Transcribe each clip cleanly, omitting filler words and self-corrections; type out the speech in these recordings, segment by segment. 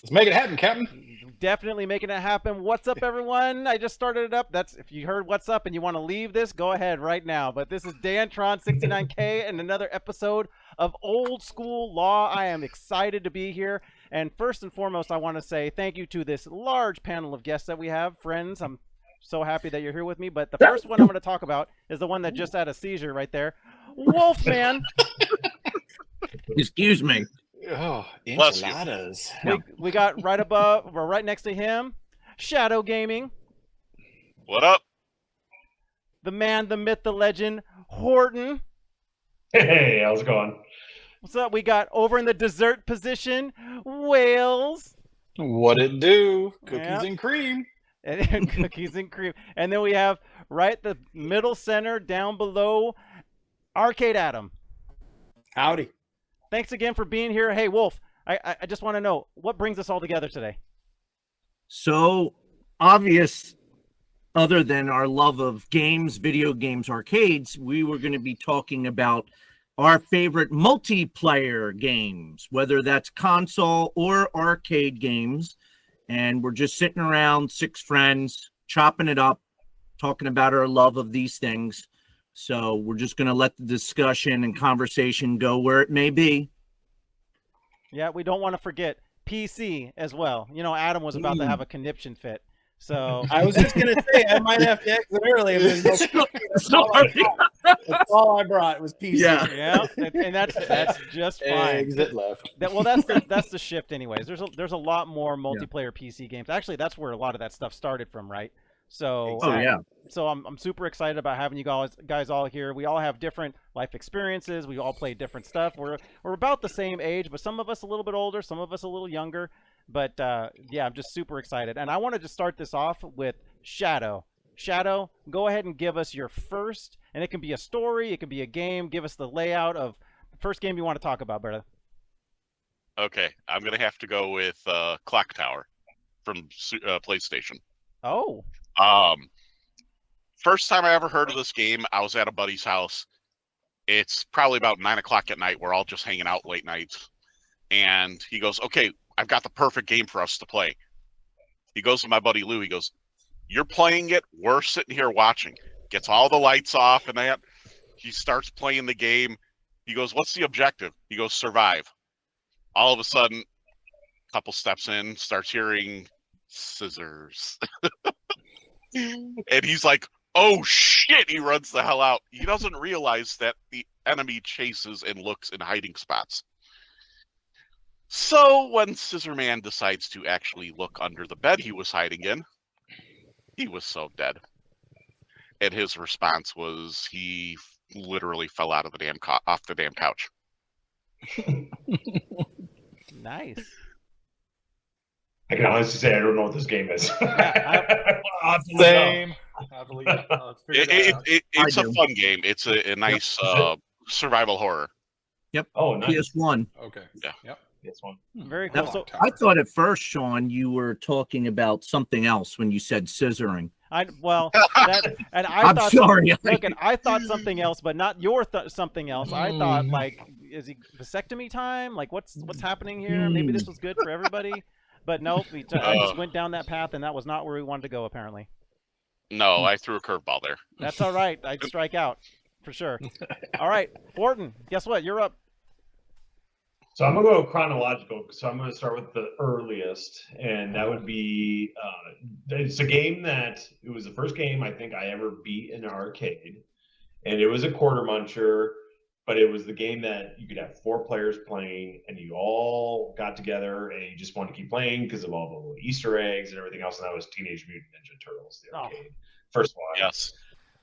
Let's make it happen, Captain. Definitely making it happen. What's up, everyone? I just started it up. That's if you heard what's up and you want to leave this, go ahead right now. But this is DanTron69K and another episode of Old School Law. I am excited to be here. And first and foremost, I want to say thank you to this large panel of guests that we have. Friends, I'm so happy that you're here with me. But the first one I'm going to talk about is the one that just had a seizure right there. Wolfman. Excuse me. Oh, enchiladas. We got right above, or right next to him, Shadow Gaming. What up? The man, the myth, the legend, Horton. Hey, how's it going? What's up? We got over in the dessert position, Wales. What it do? Cookies Yep. and cream. And cookies and cream. And then we have right the middle center down below, Arcade Adam. Howdy. Thanks again for being here. Hey, Wolf, I just want to know, what brings us all together today? So obvious, other than our love of games, video games, arcades, we were going to be talking about our favorite multiplayer games, whether that's console or arcade games. And we're just sitting around, 6 friends, chopping it up, talking about our love of these things. So we're just going to let the discussion and conversation go where it may be. Yeah, we don't want to forget PC as well. You know, Adam was about to have a conniption fit. So I was just gonna say I might have to exit early if there's no Sorry. That's all I brought was PC. Yeah. yeah, and that's just fine. Exit left. That's the shift anyways. There's a lot more multiplayer PC games. Actually, that's where a lot of that stuff started from, right? So Oh, yeah. So I'm super excited about having you guys all here. We all have different life experiences. We all play different stuff. We're about the same age, but some of us a little bit older, some of us a little younger. But yeah, I'm just super excited. And I wanted to start this off with Shadow. Shadow, go ahead and give us your first, and it can be a story, it can be a game. Give us the layout of the first game you want to talk about, brother. Okay, I'm gonna have to go with Clock Tower from PlayStation. Oh. First time I ever heard of this game, I was at a buddy's house. It's probably about 9 o'clock at night. We're all just hanging out late nights. And he goes, okay, I've got the perfect game for us to play. He goes to my buddy Lou. He goes, you're playing it. We're sitting here watching. Gets all the lights off and that. He starts playing the game. He goes, what's the objective? He goes, survive. All of a sudden, a couple steps in, starts hearing scissors. And he's like, oh shit, he runs the hell out. He doesn't realize that the enemy chases and looks in hiding spots. So when Scissor Man decides to actually look under the bed he was hiding in, he was so dead. And his response was he literally fell out of the off the damn couch. Nice. I can honestly say I don't know what this game is. Same. I believe It's I a do. fun game. It's a nice survival horror. Oh, nice. PS1. Okay. Yeah. Yep. This one. Very cool. So I thought at first, Sean, you were talking about something else when you said scissoring. I thought sorry. Look, and I thought something else, but not your something else. I thought like, is he vasectomy time? Like, what's happening here? Maybe this was good for everybody, but nope. I just went down that path, and that was not where we wanted to go. Apparently, No, I threw a curveball there. that's all right. I'd strike out for sure. All right, Horton. Guess what? You're up. So I'm gonna go chronological. So I'm gonna start with the earliest, and that would be it's a game that it was the first game I think I ever beat in an arcade, and it was a quarter muncher, but it was the game that you could have 4 players playing, and you all got together and you just wanted to keep playing because of all the little Easter eggs and everything else. And that was Teenage Mutant Ninja Turtles, the arcade. First one. Yes.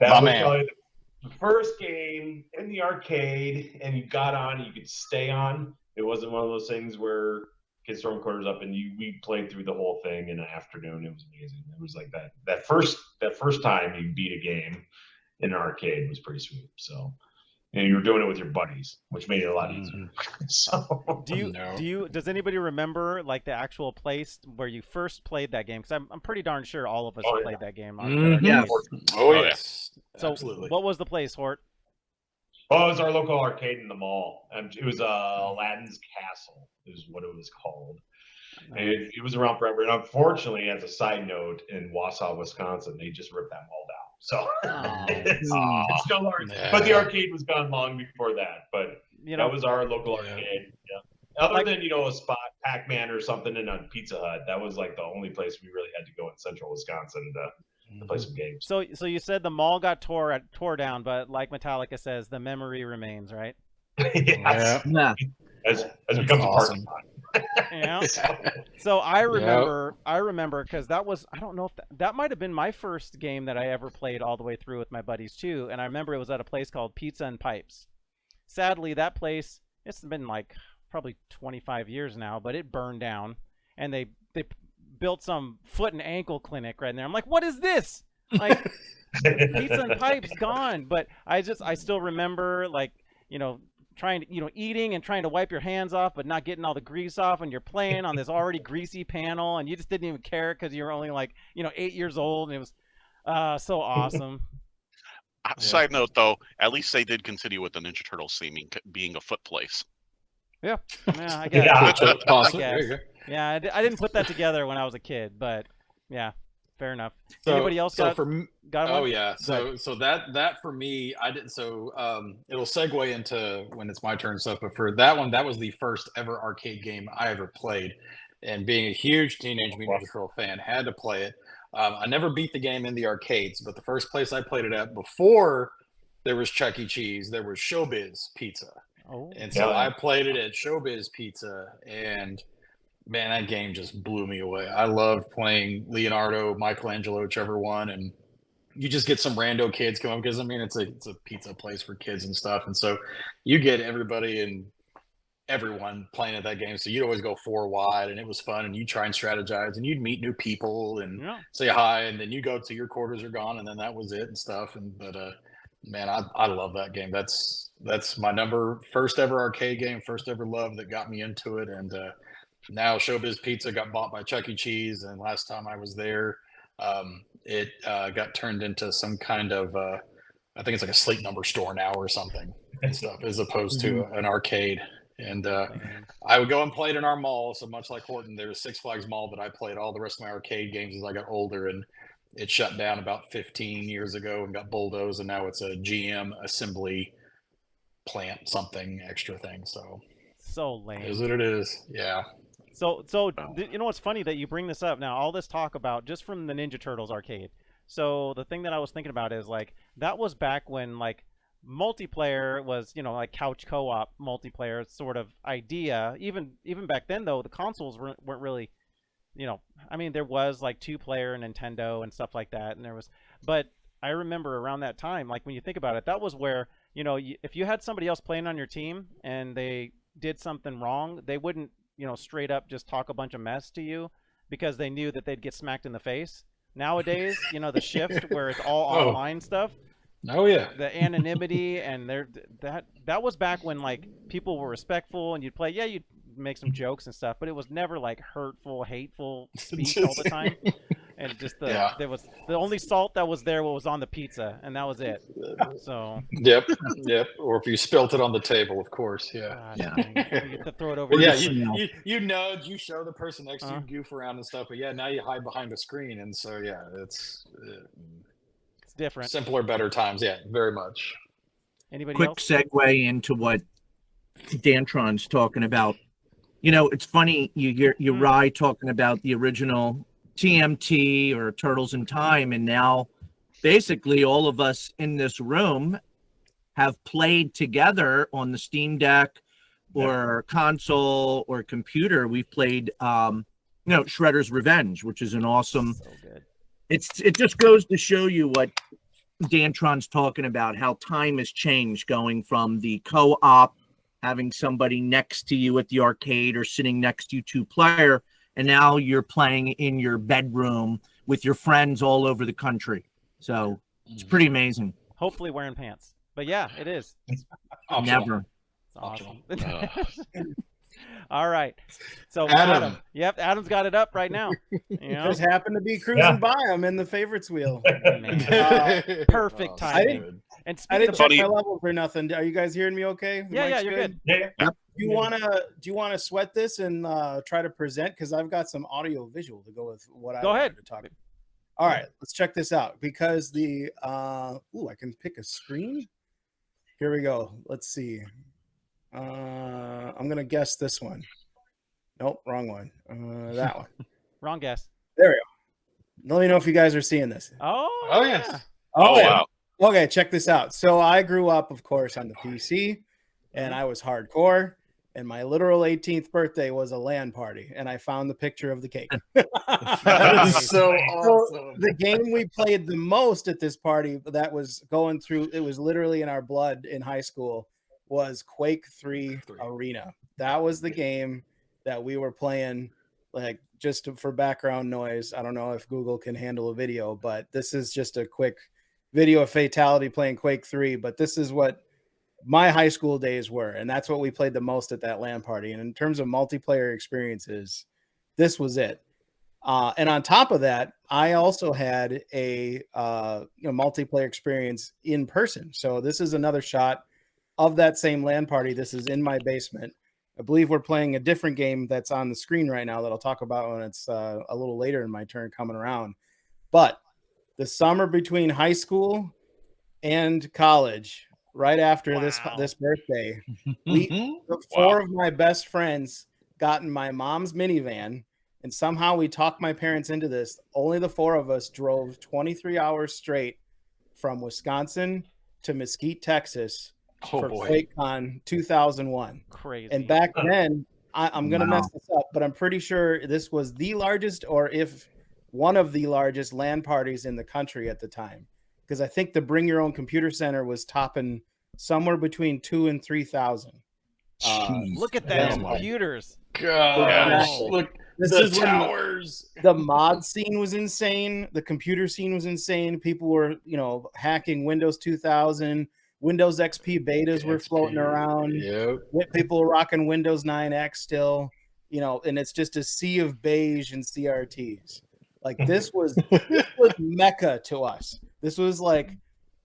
That My was man. probably the first game in the arcade, and you got on, you could stay on. It wasn't one of those things where kids throwing quarters up and we played through the whole thing in an afternoon. It was amazing. It was like that first time you beat a game in an arcade was pretty sweet. So, and you were doing it with your buddies, which made it a lot easier. So Does anybody remember like the actual place where you first played that game? Because I'm pretty darn sure all of us played that game. Yeah. Oh, yes. So Absolutely. what was the place, Hort? Oh, it was our local arcade in the mall. It was Aladdin's Castle is what it was called. It was around forever. And unfortunately, as a side note, in Wausau, Wisconsin, they just ripped that mall down. So it's no longer. Yeah. But the arcade was gone long before that. But that was our local arcade. Yeah. Other than a spot, Pac-Man or something, in a Pizza Hut, that was like the only place we really had to go in central Wisconsin to play some games. So you said the mall got tore down, but like Metallica says, the memory remains, right? Yes. Yeah. As becomes awesome. a parking lot. Yeah. So I remember because that was, I don't know if that might have been my first game that I ever played all the way through with my buddies too. And I remember it was at a place called Pizza and Pipes. Sadly, that place, it's been like probably 25 years now, but it burned down, and they built some foot and ankle clinic right there. I'm like, what is this? Like, Pizza and Pipes gone. But I still remember, like, trying to, eating and trying to wipe your hands off, but not getting all the grease off, and you're playing on this already greasy panel, and you just didn't even care because you were only like, 8 years old, and it was so awesome. Side note, though, at least they did continue with the Ninja Turtles being a foot place. Yeah, I guess. Awesome. I There you go. Yeah, I didn't put that together when I was a kid, but yeah, fair enough. Anybody else got one? Oh yeah. So that for me, I didn't. So it'll segue into when it's my turn stuff. But for that one, that was the first ever arcade game I ever played, and being a huge Teenage Mutant Ninja Turtle fan, had to play it. I never beat the game in the arcades, but the first place I played it at before there was Chuck E. Cheese, there was Showbiz Pizza. Oh, and so I played it at Showbiz Pizza, and man, that game just blew me away. I loved playing Leonardo, Michelangelo, whichever one, and you just get some rando kids coming because it's a pizza place for kids and stuff, and so you get everybody and everyone playing at that game. So you'd always go 4 wide, and it was fun. And you try and strategize, and you'd meet new people and say hi, and then you go to your quarters are gone, and then that was it and stuff. But man, I love that game. That's my first ever arcade game, first ever love that got me into it. And now Showbiz Pizza got bought by Chuck E. Cheese, and last time I was there, it got turned into some kind of I think it's like a Sleep Number store now or something and stuff, as opposed to an arcade. And I would go and play it in our mall. So much like Horton, there was Six Flags Mall, but I played all the rest of my arcade games as I got older, and it shut down about 15 years ago and got bulldozed, and now it's a GM assembly plant, something extra thing. So lame. Is what it is. Yeah. So what's funny that you bring this up now, all this talk about just from the Ninja Turtles arcade. So the thing that I was thinking about is, like, that was back when, like, multiplayer was, like couch co-op multiplayer sort of idea. Even back then, though, the consoles weren't really, there was like 2-player Nintendo and stuff like that, and but I remember around that time, like, when you think about it, that was where, if you had somebody else playing on your team and they did something wrong, they wouldn't, straight up just talk a bunch of mess to you because they knew that they'd get smacked in the face. Nowadays, the shift where it's all online stuff. Oh yeah. The anonymity, and that was back when, like, people were respectful, and you'd play. Yeah, you'd make some jokes and stuff, but it was never like hurtful, hateful speech all the time. And just there was the only salt that was there was on the pizza, and that was it. So Yep. Or if you spilt it on the table, of course. Yeah. You get to throw it over. Yeah, you nudge, you show the person next to you, goof around and stuff. But yeah, now you hide behind a screen, and so yeah, it's different. Simpler, better times. Yeah, very much. Anybody Quick else? segue into what Dantron's talking about. It's funny, you hear Rye talking about the original TMT or Turtles in Time, and now basically all of us in this room have played together on the Steam Deck or console or computer. We've played Shredder's Revenge, which is an awesome. So good. It just goes to show you what Dantron's talking about, how time has changed, going from the co-op, having somebody next to you at the arcade or sitting next to you 2-player, and now you're playing in your bedroom with your friends all over the country. So it's pretty amazing. Hopefully wearing pants. But yeah, it is. Never. It's awesome. All right. So Adam. Yep, Adam's got it up right now. Just happened to be cruising by him in the favorites wheel. Perfect timing. I didn't check my levels or nothing. Are you guys hearing me okay? Yeah, you're good. Yeah. you wanna sweat this and try to present? Because I've got some audio visual to go with what I Go wanted ahead. to talk about. All right, let's check this out. Because the I can pick a screen. Here we go. Let's see. I'm gonna guess this one. Nope, wrong one. That one. Wrong guess. There we go. Let me know if you guys are seeing this. Oh, Oh, yeah. yes. Oh, yeah. wow. Okay, check this out. So I grew up, of course, on the PC, and I was hardcore. And my literal 18th birthday was a LAN party, and I found the picture of the cake. That is so awesome. The game we played the most at this party that was going through, it was literally in our blood in high school, was Quake 3 Arena. That was the game that we were playing, like, just for background noise. I don't know if Google can handle a video, but this is just a quick video of Fatality playing Quake 3. But this is what my high school days were, and that's what we played the most at that LAN party. And in terms of multiplayer experiences, this was it. And on top of that, I also had a multiplayer experience in person. So this is another shot of that same LAN party. This is in my basement. I believe we're playing a different game that's on the screen right now that I'll talk about when it's a little later in my turn coming around. But the summer between high school and college, right after this birthday, four of my best friends got in my mom's minivan, and somehow we talked my parents into this. Only the four of us drove 23 hours straight from Wisconsin to Mesquite, Texas for QuakeCon 2001. Crazy. And back then, I'm going to mess this up, but I'm pretty sure this was the largest, or if one of the largest LAN parties in the country at the time. Because I think the Bring Your Own Computer Center was topping somewhere between 2,000 and 3,000. Look at that computers. Gosh, look, This the is when towers. the mod scene was insane. The computer scene was insane. People were, hacking Windows 2000. Windows XP betas were floating around. Yep. People were rocking Windows 9X still, and it's just a sea of beige and CRTs. Like this was Mecca to us. This was like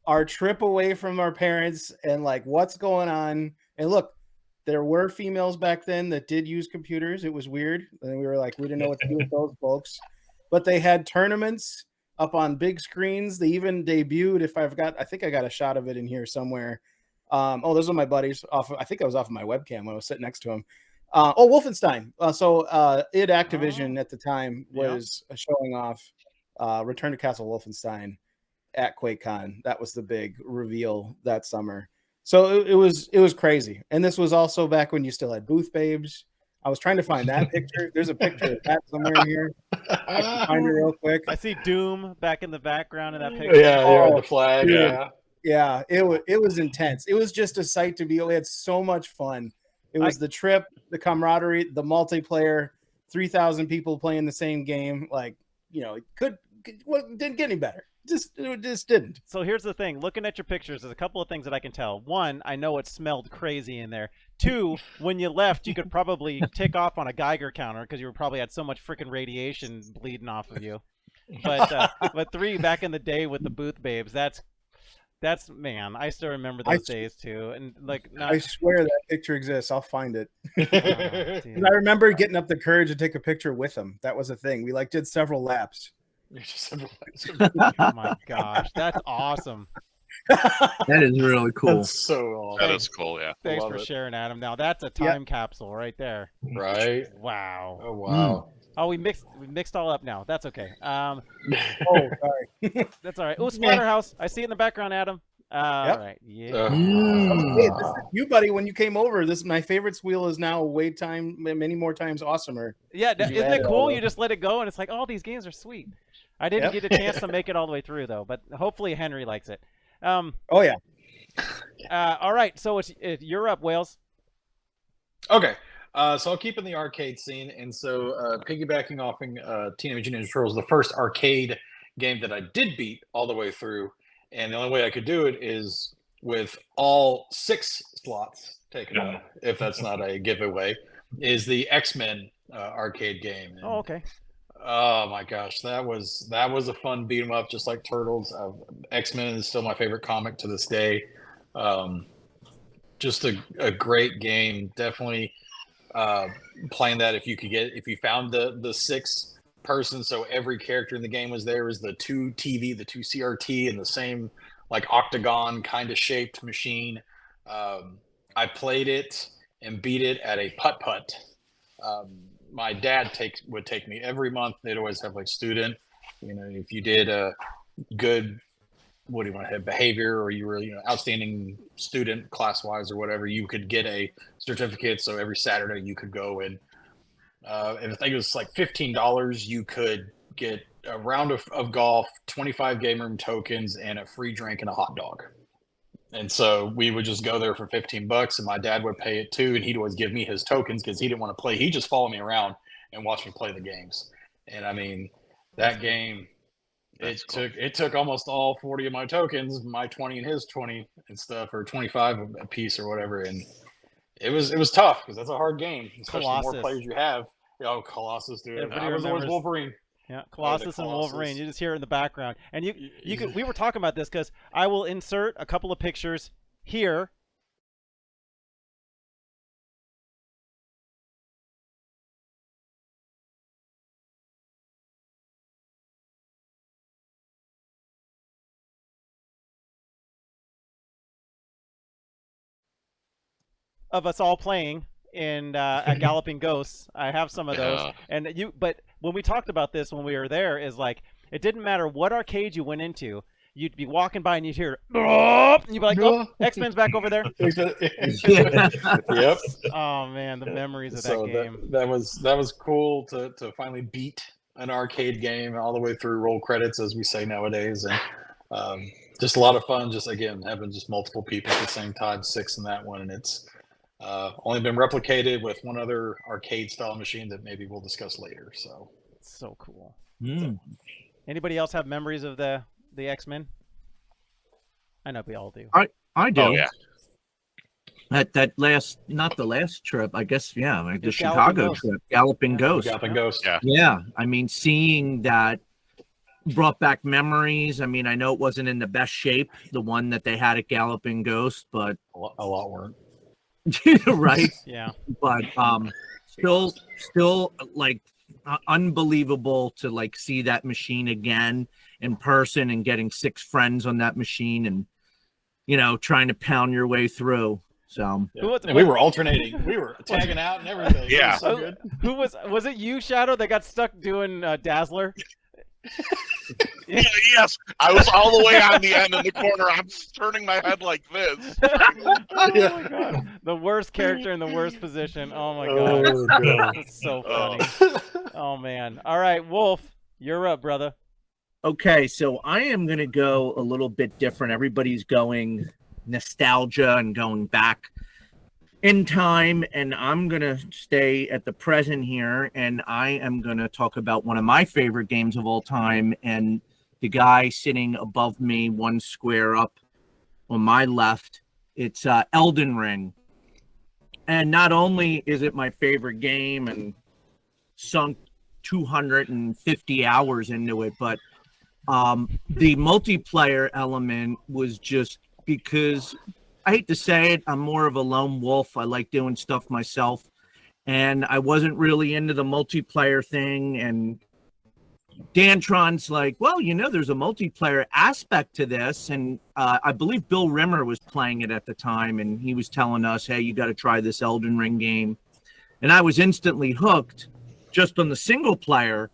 our trip away from our parents and like what's going on. And look, there were females back then that did use computers. It was weird. And we were like, we didn't know what to do with those folks. But they had tournaments up on big screens. They even debuted, I think I got a shot of it in here somewhere. Those are my buddies I think I was off of my webcam when I was sitting next to him. Wolfenstein. Activision at the time was showing off Return to Castle Wolfenstein at QuakeCon. That was the big reveal that summer. So it was crazy. And this was also back when you still had booth babes. I was trying to find that picture. There's a picture of that somewhere in here. I can find it real quick. I see Doom back in the background in that picture. Yeah, the flag. Dude. Yeah, it was intense. It was just a sight to behold. We had so much fun. It was the trip, the camaraderie, the multiplayer, 3,000 people playing the same game. Like, it didn't get any better. It just didn't. So here's the thing. Looking at your pictures, there's a couple of things that I can tell. One, I know it smelled crazy in there. Two, when you left, you could probably tick off on a Geiger counter because you probably had so much freaking radiation bleeding off of you. But three, back in the day with the booth babes, that's man, I still remember those days too. And I swear that picture exists. I'll find it. And I remember getting up the courage to take a picture with them. That was a thing. We did several laps. Oh my gosh, that's awesome. That is really cool. That's so awesome. That is cool, yeah. Thanks for sharing, Adam. Now that's a time capsule right there. Right? Wow. Oh wow. Oh, we mixed all up now. That's okay. Oh, sorry. That's all right. Oh, Splatterhouse. I see it in the background, Adam. All right. Yeah. Hey, this is you, buddy. When you came over, my favorites wheel is now many more times awesomer. Yeah, isn't it cool? You just let it go, and it's like, oh, these games are sweet. I didn't get a chance to make it all the way through though, but hopefully Henry likes it. Oh yeah. All right. So you're up, Wales. Okay. So I'll keep in the arcade scene, and so piggybacking off Teenage Mutant Ninja Turtles, the first arcade game that I did beat all the way through, and the only way I could do it is with all 6 slots taken off, if that's not a giveaway, is the X-Men arcade game. And, oh, okay. Oh my gosh, that was a fun beat 'em up, just like Turtles. X-Men is still my favorite comic to this day. just a great game. Definitely playing that if you found the 6 person, so every character in the game was there. Was the 2 CRT in the same like octagon kind of shaped machine. I played it and beat it at a putt. My dad would take me every month. They'd always have like student, if you did a good, what do you want to have, behavior, or you were, outstanding student class wise or whatever, you could get a certificate. So every Saturday you could go and I think it was like $15. You could get a round of golf, 25 game room tokens, and a free drink and a hot dog. And so we would just go there for $15, and my dad would pay it too. And he'd always give me his tokens because he didn't want to play. He'd just follow me around and watch me play the games. And I mean, that game, it took almost all 40 of my tokens, my 20 and his 20 and stuff, or 25 a piece or whatever. And it was tough because that's a hard game, especially the more players you have. Oh, Colossus, dude! I was always Wolverine. Yeah, Colossus and Wolverine. You just hear it in the background, and you could. We were talking about this because I will insert a couple of pictures here. Of us all playing in at Galloping Ghosts. I have some of those, but when we talked about this when we were there, is like it didn't matter what arcade you went into, you'd be walking by and you'd hear, and you'd be like, "Oh, X-Men's back over there." Yep. Oh man, the memories of that game. That was cool to finally beat an arcade game all the way through roll credits, as we say nowadays, and just a lot of fun. Just again having just multiple people at the same time, 6 in that one, and it's. Only been replicated with one other arcade style machine that maybe we'll discuss later. So cool. So, anybody else have memories of the X-Men? I know we all do. I do. Oh, yeah. That last, not the last trip, I guess. Yeah, like the Chicago trip, Galloping Ghost. Galloping Ghost. Yeah. I mean, seeing that brought back memories. I mean, I know it wasn't in the best shape, the one that they had at Galloping Ghost, but a lot weren't. Right. Yeah. But still like unbelievable to like see that machine again in person and getting 6 friends on that machine and trying to pound your way through. So and we were alternating. We were tagging out and everything. Yeah. So good. Who was it? You, Shadow, that got stuck doing Dazzler? Yes, I was all the way on the end in the corner. I'm turning my head like this. Oh my god, the worst character in the worst position. Oh my god, it's so funny. Oh man. All right, Wolf, you're up, brother. Okay, so I am gonna go a little bit different. Everybody's going nostalgia and going back in time, and I'm gonna stay at the present here, and I am gonna talk about one of my favorite games of all time, and the guy sitting above me, one square up on my left, it's Elden Ring. And not only is it my favorite game and sunk 250 hours into it, but the multiplayer element was just because I hate to say it, I'm more of a lone wolf. I like doing stuff myself. And I wasn't really into the multiplayer thing. And Dantron's like, well, there's a multiplayer aspect to this. And I believe Bill Rimmer was playing it at the time. And he was telling us, hey, you got to try this Elden Ring game. And I was instantly hooked just on the single player.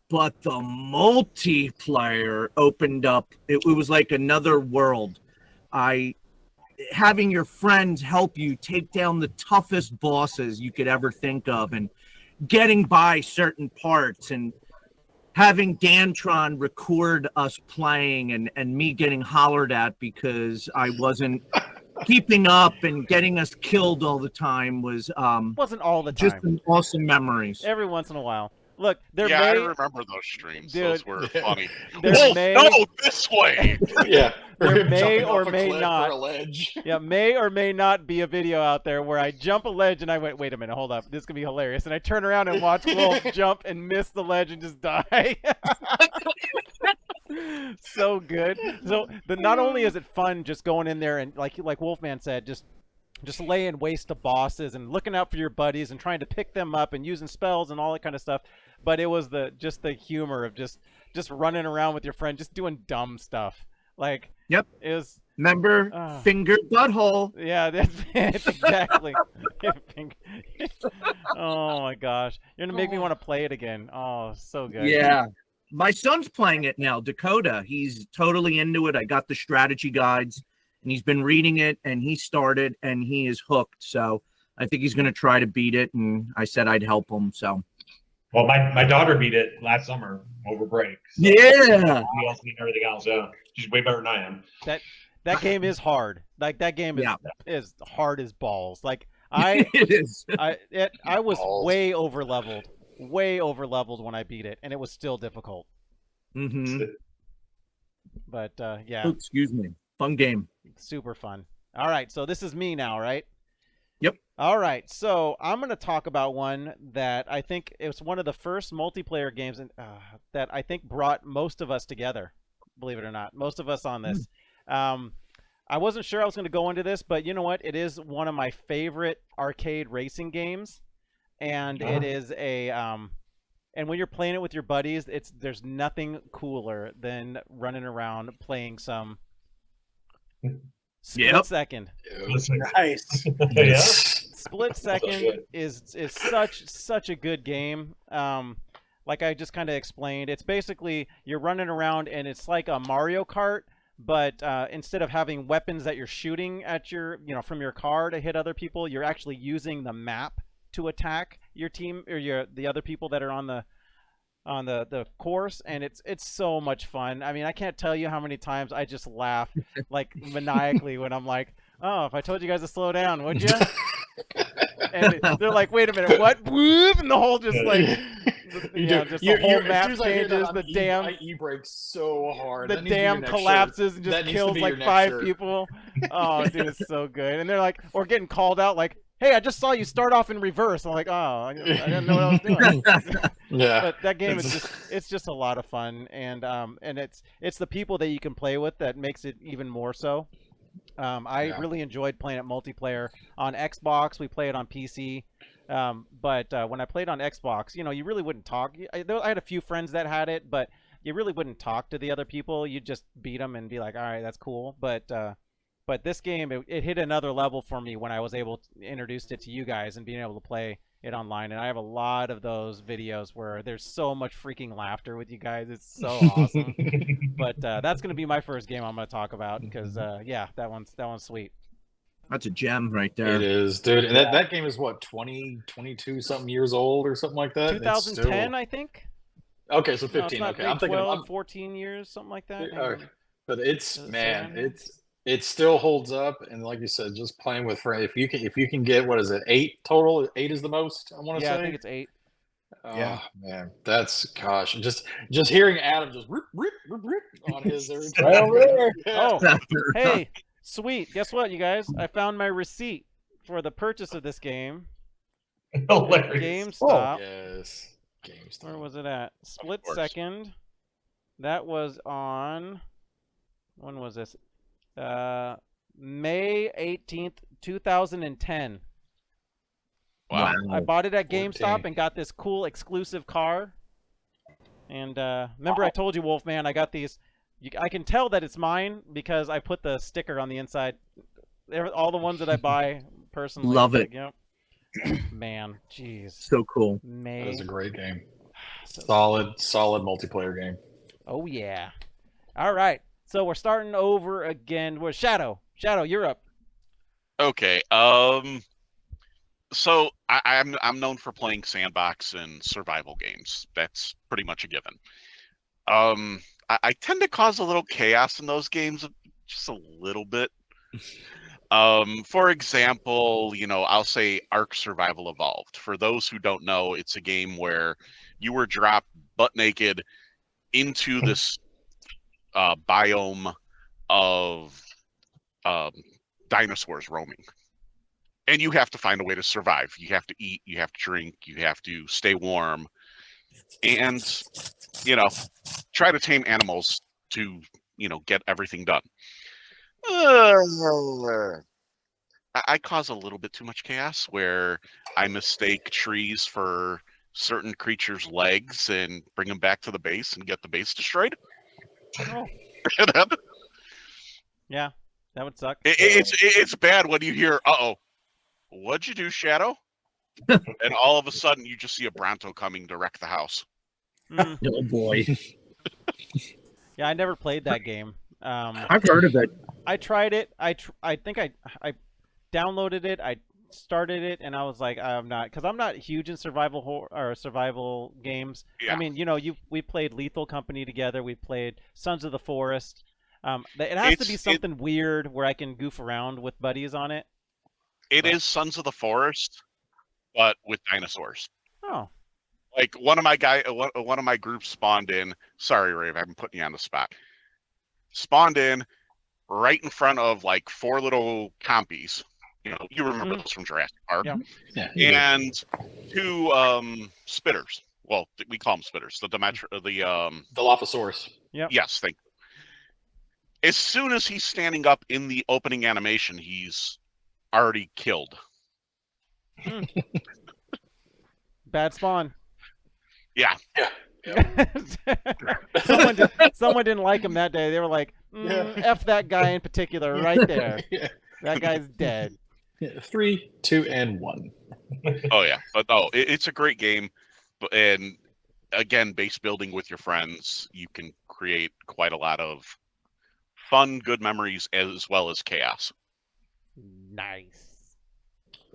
But the multiplayer opened up. It was like another world. Having your friends help you take down the toughest bosses you could ever think of and getting by certain parts and having Dantron record us playing and me getting hollered at because I wasn't keeping up and getting us killed all the time wasn't all the time. Just an awesome memories. Every once in a while. Look, I remember those streams. Dude, those were funny. No, this way. Yeah. There may or may not. For a ledge. Yeah, may or may not be a video out there where I jump a ledge and I went, wait a minute, hold up, this could be hilarious. And I turn around and watch Wolf jump and miss the ledge and just die. So good. So not only is it fun just going in there and like Wolfman said, just just laying waste to bosses and looking out for your buddies and trying to pick them up and using spells and all that kind of stuff. But it was just the humor of just running around with your friend, just doing dumb stuff. Like, Yep. It was. Remember, finger butthole. Yeah, that's exactly. Oh my gosh, you're gonna make me want to play it again. Oh, so good. Yeah. My son's playing it now, Dakota. He's totally into it. I got the strategy guides, and he's been reading it, and he started, and he is hooked. So I think he's going to try to beat it, and I said I'd help him. So. Well, my daughter beat it last summer over break. So Yeah. we also beat everything else. Yeah, she's way better than I am. That game is hard. Like, that game is hard as balls. Like, It is. I was Balls. way over leveled when I beat it, and it was still difficult. Mm-hmm. But yeah, Oh, excuse me. Fun game. super fun. All right, so this is me now, right? Yep. All right, so I'm going to talk about one that I think it was one of the first multiplayer games that I think brought most of us together, believe it or not. Most of us on this. I wasn't sure I was going to go into this, but you know what? It is one of my favorite arcade racing games, and it is a and when you're playing it with your buddies, there's nothing cooler than running around playing some Split Second. Nice. Yeah. Split Second is such a good game. Like I just kind of explained, it's basically you're running around and it's like a Mario Kart, but instead of having weapons that you're shooting at from your car to hit other people, you're actually using the map to attack your team or the other people that are on the course, and it's so much fun. I mean, I can't tell you how many times I just laugh like maniacally when I'm like, oh, if I told you guys to slow down, would you? And they're like, wait a minute, what? Whoop! And the whole just like, the whole map changes. The damn e-brake so hard. The dam collapses and just kills like 5 people. Oh, dude, it's so good. And they're like, or getting called out like, hey, I just saw you start off in reverse. I'm like, oh, I didn't know what I was doing. Yeah. But that game is just a lot of fun, and it's the people that you can play with that makes it even more so. I really enjoyed playing it multiplayer on Xbox. We play it on PC. But when I played on Xbox, you really wouldn't talk. I had a few friends that had it, but you really wouldn't talk to the other people. You just beat them and be like, all right, that's cool. But this game, it hit another level for me when I was able to introduce it to you guys and being able to play it online. And I have a lot of those videos where there's so much freaking laughter with you guys. It's so awesome. But that's going to be my first game I'm going to talk about because, yeah, that one's sweet. That's a gem right there. It is, dude. And that game is what, 22 something years old or something like that? 2010, I think. Okay, so 15. No, Okay, I'm thinking 12, 14 years, something like that. But it still holds up, and like you said, just playing with friends. If you can get, what is it, 8 total? 8 is the most, I want to say. Yeah, I think it's 8. Oh man, that's gosh. Just hearing Adam just rip on his every time. Right over there. Oh, hey, sweet. Guess what, you guys? I found my receipt for the purchase of this game. Hilarious. GameStop. Yes, GameStop. Where was it at? Split Second. That was on. When was this? May 18th, 2010. Wow. I bought it at GameStop 14. and got this cool exclusive car. And remember I told you, Wolfman, I got these. I can tell that it's mine because I put the sticker on the inside. All the ones that I buy personally. Love it. Yep. Man, jeez. So cool. May. That is a great game. Solid multiplayer game. Oh yeah. All right. So we're starting over again. We're Shadow. Shadow, you're up. Okay. So I'm known for playing sandbox and survival games. That's pretty much a given. I tend to cause a little chaos in those games, just a little bit. For example, I'll say Ark Survival Evolved. For those who don't know, it's a game where you were dropped butt naked into this biome of dinosaurs roaming. And you have to find a way to survive. You have to eat, you have to drink, you have to stay warm, and, try to tame animals to, get everything done. I cause a little bit too much chaos where I mistake trees for certain creatures' legs and bring them back to the base and get the base destroyed. Oh, It- yeah, that would suck. it's bad when you hear, "Uh-oh, what'd you do, Shadow?" And all of a sudden you just see a Bronto coming to wreck the house. Mm, Oh boy, yeah, I never played that game. I've heard of it. I tried it. I think I downloaded it. I started it, and I was like, I'm not, because I'm not huge in survival games. Yeah. I mean, we played Lethal Company together. We played Sons of the Forest. It has to be something weird where I can goof around with buddies on it. It is Sons of the Forest, but with dinosaurs. Oh, Like one of my groups spawned in. Sorry, Rave, I've been putting you on the spot. Spawned in right in front of like 4 little compies. You remember those from Jurassic Park. Yeah. And 2 spitters. Well, we call them spitters. The Dilophosaurus. Yes, thank you. As soon as he's standing up in the opening animation, he's already killed. bad spawn. Yeah. Someone didn't like him that day. They were like, F that guy in particular right there. Yeah. That guy's dead. 3, 2, and 1. Oh yeah, but no, it's a great game, and again, base building with your friends, you can create quite a lot of fun, good memories as well as chaos. Nice.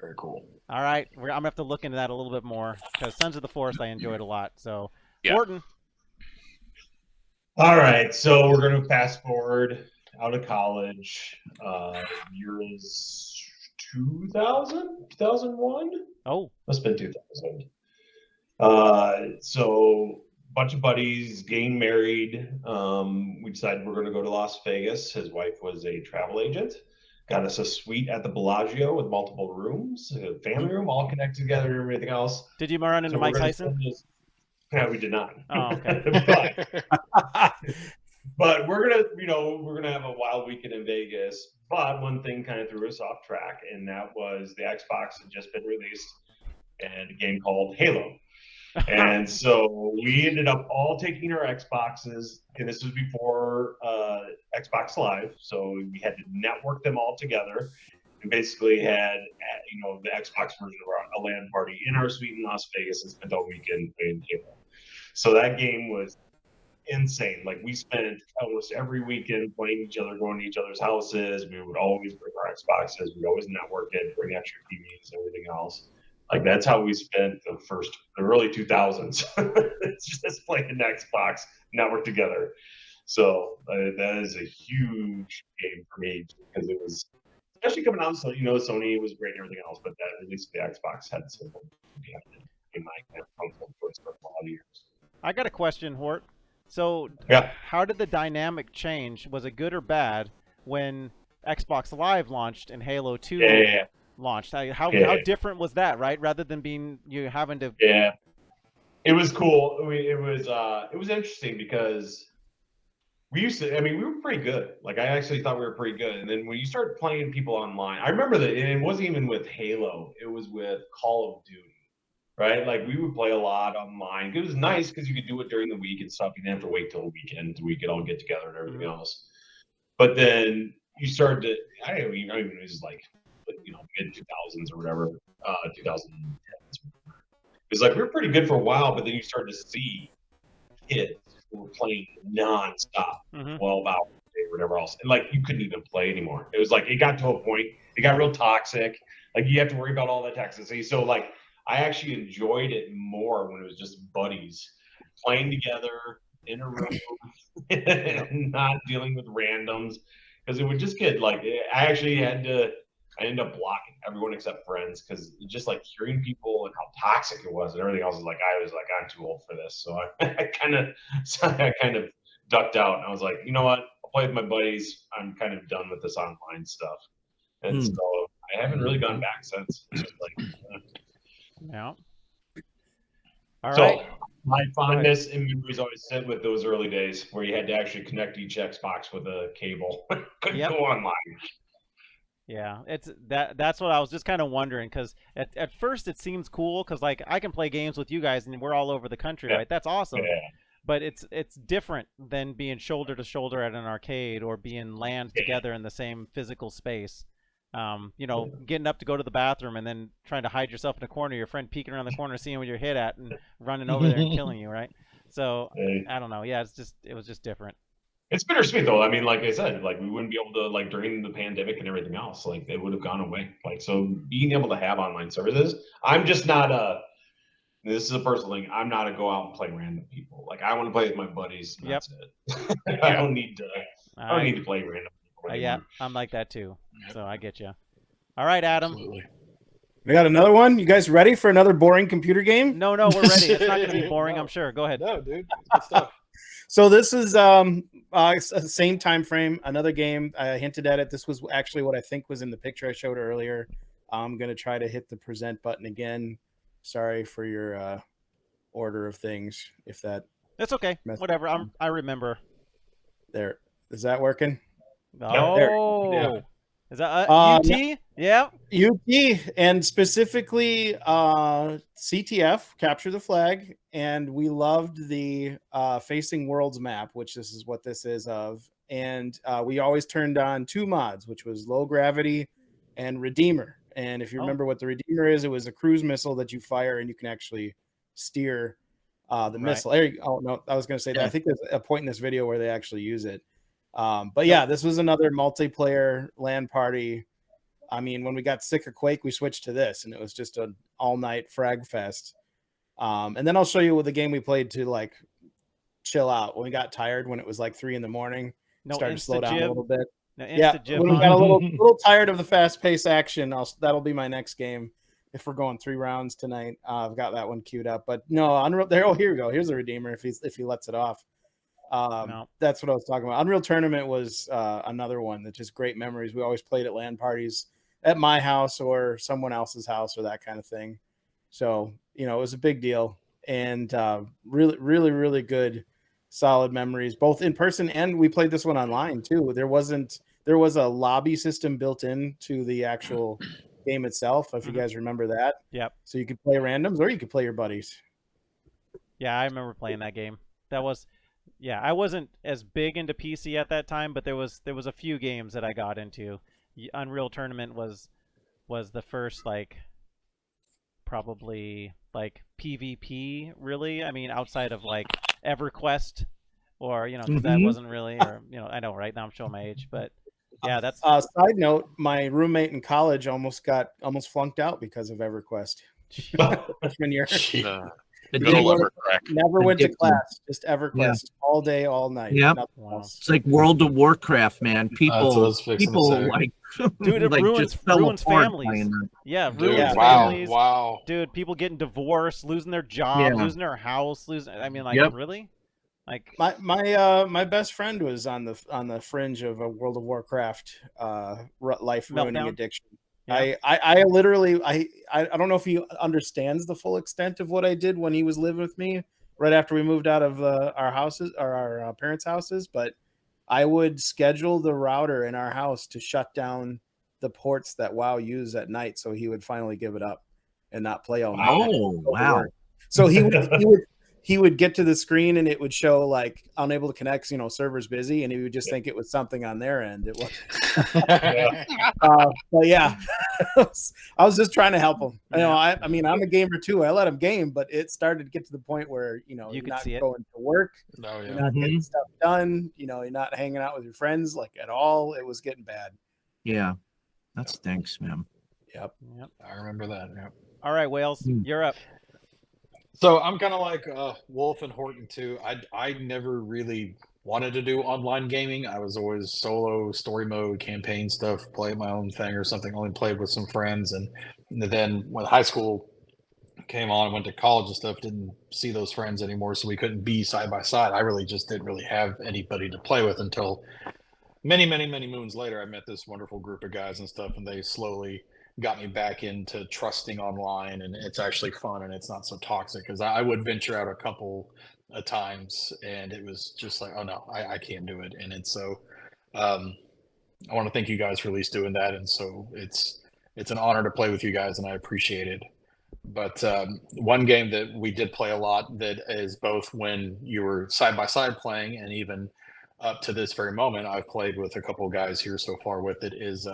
Very cool. All right, I'm gonna have to look into that a little bit more because Sons of the Forest I enjoyed a lot. So, Yeah. Horton. All right, so we're going to fast forward out of college. Year is 2000, 2001. Oh, Must have been 2000. So a bunch of buddies getting married. We decided we're going to go to Las Vegas. His wife was a travel agent. Got us a suite at the Bellagio with multiple rooms, a family room, all connected together and everything else. did you run into So Mike we're gonna Tyson? spend this- No, we did not. Oh, okay. But we're gonna have a wild weekend in Vegas. But one thing kind of threw us off track, and that was the Xbox had just been released, and a game called Halo. And so we ended up all taking our Xboxes, and this was before Xbox Live, so we had to network them all together, and basically had the Xbox version of a LAN party in our suite in Las Vegas and spent all weekend playing Halo. So that game was insane. Like we spent almost every weekend playing each other, going to each other's houses. We would always bring our Xboxes. We'd always network it, bring extra TVs, everything else. Like that's how we spent the early 2000s. It's just playing Xbox, network together. So that is a huge game for me because it was, especially coming out. So Sony was great and everything else, but that at least the Xbox had something behind it in my console choice for a lot of years. I got a question, Hort. So, Yeah. How did the dynamic change? Was it good or bad when Xbox Live launched and Halo 2 launched? How different was that, right? Rather than you having to. Yeah, it was cool. It was interesting because we were pretty good. Like I actually thought we were pretty good. And then when you start playing people online, I remember that it wasn't even with Halo. It was with Call of Duty. Right, like we would play a lot online. It was nice because you could do it during the week and stuff. You didn't have to wait till the weekend. We could all get together and everything else. But then you started to, I don't even it was like mid 2000s or whatever, 2010s. It's like we were pretty good for a while, but then you started to see kids who were playing nonstop, 12 hours a day, or whatever else, and like you couldn't even play anymore. It was like it got to a point, it got real toxic. Like you have to worry about all that toxicity. So like. I actually enjoyed it more when it was just buddies playing together in a room and not dealing with randoms because it would just get like I ended up blocking everyone except friends because just like hearing people and how toxic it was and everything else I was like I'm too old for this, so I kind of ducked out and I was like, you know what, I'll play with my buddies. I'm kind of done with this online stuff, and so I haven't really gone back since. It's just like. Yeah. All so right. my fondness and memories always sit with those early days where you had to actually connect each Xbox with a cable. Couldn't go online. Yeah, it's that's what I was just kind of wondering, because at first it seems cool, because like I can play games with you guys and we're all over the country, Yeah. right? That's awesome. Yeah. But it's different than being shoulder to shoulder at an arcade or being land together in the same physical space. You know, getting up to go to the bathroom and then trying to hide yourself in a corner, your friend peeking around the corner, seeing where you're hit at, and running over there and killing you, right? So I don't know. Yeah, it was just different. It's bittersweet though. I mean, like I said, like we wouldn't be able to, like, during the pandemic and everything else, like they would have gone away. Like, so being able to have online services, I'm just not this is a personal thing. I'm not a go out and play random people. Like, I want to play with my buddies. And That's it. I don't need to play random people anymore. Yeah, I'm like that too. So I get you. All right, Adam. Absolutely. We got another one. You guys ready for another boring computer game? No, we're ready. It's not going to be boring, No. I'm sure. Go ahead. No, dude. Good stuff. So this is same time frame. Another game. I hinted at it. This was actually what I think was in the picture I showed earlier. I'm gonna try to hit the present button again. Sorry for your order of things. If It's okay. Whatever. I remember. there is that working? Oh, Yeah. is that UT? Yeah. UT, and specifically CTF, Capture the Flag, and we loved the Facing Worlds map, which this is what this is of. And we always turned on two mods, which was Low Gravity and Redeemer. And if you remember what the Redeemer is, it was a cruise missile that you fire and you can actually steer the missile. Oh, no, I was going to say that. I think there's a point in this video where they actually use it. But yeah, this was another multiplayer LAN party. I mean, when we got sick of Quake, we switched to this, and it was just an all-night frag fest. And then I'll show you what the game we played to, like, chill out. When we got tired, when it was like 3 a.m, started to slow down a little bit. When we got a little tired of the fast-paced action, that'll be my next game. If we're going 3 rounds tonight, I've got that one queued up. But no, Unreal. There, here we go. Here's the Redeemer. If he lets it off. That's what I was talking about. Unreal Tournament was another one that's just great memories. We always played at LAN parties at my house or someone else's house or that kind of thing. So, it was a big deal, and really, really, really good, solid memories, both in person, and we played this one online too. There was a lobby system built into the actual game itself, if you guys remember that. Yep. So you could play randoms or you could play your buddies. Yeah, I remember playing that game. Yeah, I wasn't as big into PC at that time, but there was a few games that I got into. Unreal Tournament was the first, like, probably like PvP, really. I mean, outside of like EverQuest, or that wasn't really, or I know, right now I'm showing my age, but yeah, that's. Side note: my roommate in college almost flunked out because of EverQuest. Freshman year. Never went to class, just EverQuest all day, all night. Yeah, wow. It's like World of Warcraft, man. People like, dude, it like ruins families. Yeah, ruins families. Wow, dude, people getting divorced, losing their jobs, losing their house, I mean, like, really, like my best friend was on the fringe of a World of Warcraft life ruining addiction. Yeah. I literally I don't know if he understands the full extent of what I did when he was living with me right after we moved out of our houses or our parents' houses, but I would schedule the router in our house to shut down the ports that WoW used at night, so he would finally give it up and not play all night. Oh, wow! So he would get to the screen and it would show like unable to connect, server's busy, and he would just think it was something on their end. It was, but yeah, I was just trying to help him. I mean, I'm a gamer too. I let him game, but it started to get to the point where you're not going to work, you're not getting stuff done, you're not hanging out with your friends like at all. It was getting bad. Yeah, that stinks, man. Yep. I remember that. Yep. All right, Wales, you're up. So I'm kind of like Wolf and Horton too. I never really wanted to do online gaming. I was always solo, story mode, campaign stuff, play my own thing or something. Only played with some friends, and then when high school came on, went to college and stuff, didn't see those friends anymore, so we couldn't be side by side. I really just didn't really have anybody to play with until many, many, many moons later. I met this wonderful group of guys and stuff, and they slowly got me back into trusting online, and it's actually fun and it's not so toxic, because I would venture out a couple of times and it was just like, oh no, I can't do it. And it's so I want to thank you guys for at least doing that. And so it's an honor to play with you guys, and I appreciate it. But one game that we did play a lot that is both when you were side by side playing and even up to this very moment, I've played with a couple of guys here so far with it is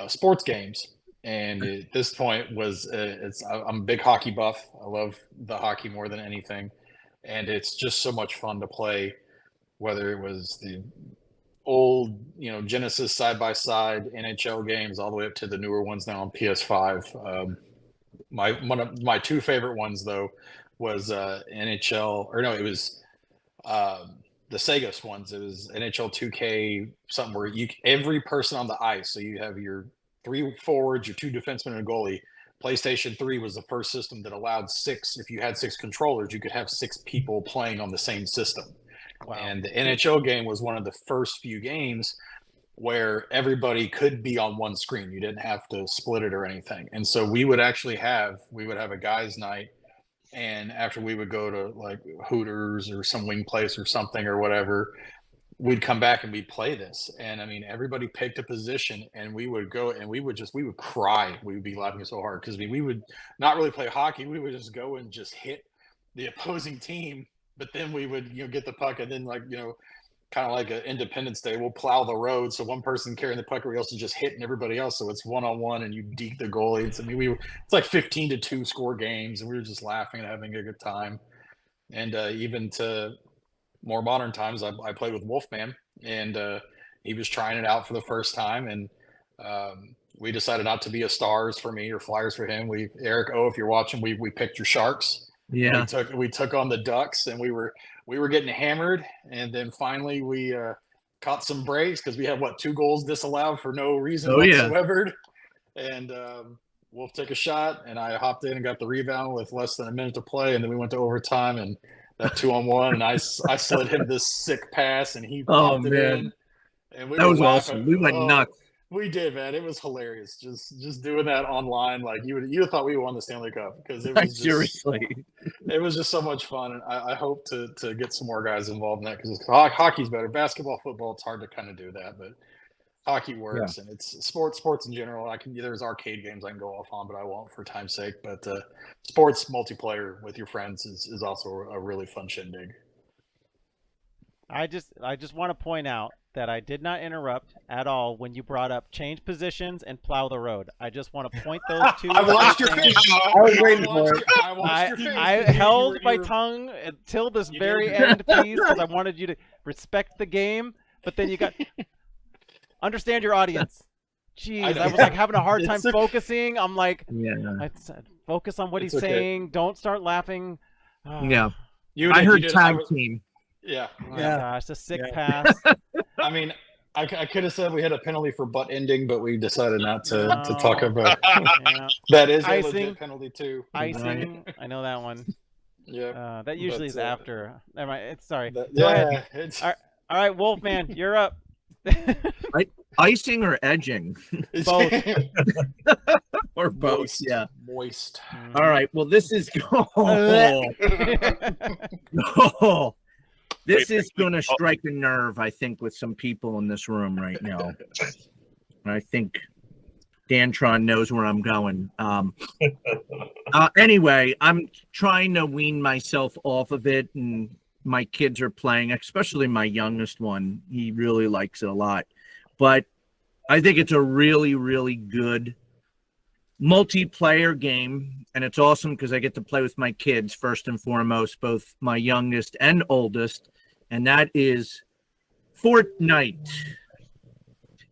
sports games. And at this point I'm a big hockey buff. I love the hockey more than anything. And it's just so much fun to play, whether it was the old, Genesis side-by-side NHL games all the way up to the newer ones now on PS5. One of my two favorite ones, though, was NHL, or no, it was the Sega ones. It was NHL 2K, something where every person on the ice, so you have your 3 forwards, your 2 defensemen, and a goalie. PlayStation 3 was the first system that allowed 6. If you had 6 controllers, you could have 6 people playing on the same system. Wow. And the NHL game was one of the first few games where everybody could be on one screen. You didn't have to split it or anything. And so we would have a guys' night, and after we would go to like Hooters or some wing place or something or whatever, we'd come back and we'd play this. And I mean, everybody picked a position, and we would go and we would cry. We would be laughing so hard because we would not really play hockey. We would just go and just hit the opposing team, but then we would, get the puck, and then kind of like an Independence Day, we'll plow the road. So one person carrying the puck, everybody else is just hitting everybody else. So it's 1-on-1, and you deke the goalie. It's like 15-2 score games, and we were just laughing and having a good time. And even to more modern times, I played with Wolfman, and he was trying it out for the first time. And we decided not to be a Stars for me or Flyers for him. Eric O, if you're watching, we picked your Sharks. Yeah. We took on the Ducks, and we were getting hammered, and then finally we caught some breaks because we had 2 goals disallowed for no reason whatsoever. Yeah. And Wolf took a shot, and I hopped in and got the rebound with less than a minute to play, and then we went to overtime, and that 2-on-1, and I slid him this sick pass, and he popped it in. And that was awesome. We went nuts. We did, man. It was hilarious. Just doing that online, like you would thought we won the Stanley Cup because it was just, seriously. It was just so much fun, and I hope to get some more guys involved in that because hockey's better. Basketball, football, it's hard to kind of do that, but hockey works, and it's sports in general. There's arcade games I can go off on, but I won't for time's sake. But sports multiplayer with your friends is also a really fun shindig. I just want to point out that I did not interrupt at all when you brought up change positions and plow the road. I just want to point those two. I watched your face. I was waiting for it. I held my tongue until this very end, please, because I wanted you to respect the game. But then you got understand your audience. Jeez, I was like having a hard time focusing. I'm like, I said, focus on what he's saying. Don't start laughing. Yeah, I heard tag team. Yeah. Oh gosh, a sick pass. I mean, I could have said we had a penalty for butt ending, but we decided not to talk about that. Is a legit penalty too. Icing, I know that one. Yeah. That usually is after. Never mind. Sorry. Go ahead. All right, Wolfman, you're up. Icing or edging? Both. Or both. Moist. Yeah. Moist. All right. Well, this is This is going to strike a nerve, I think, with some people in this room right now. I think Dantron knows where I'm going. Anyway, I'm trying to wean myself off of it, and my kids are playing, especially my youngest one. He really likes it a lot. But I think it's a really, really good multiplayer game, and it's awesome because I get to play with my kids first and foremost, both my youngest and oldest, and that is Fortnite.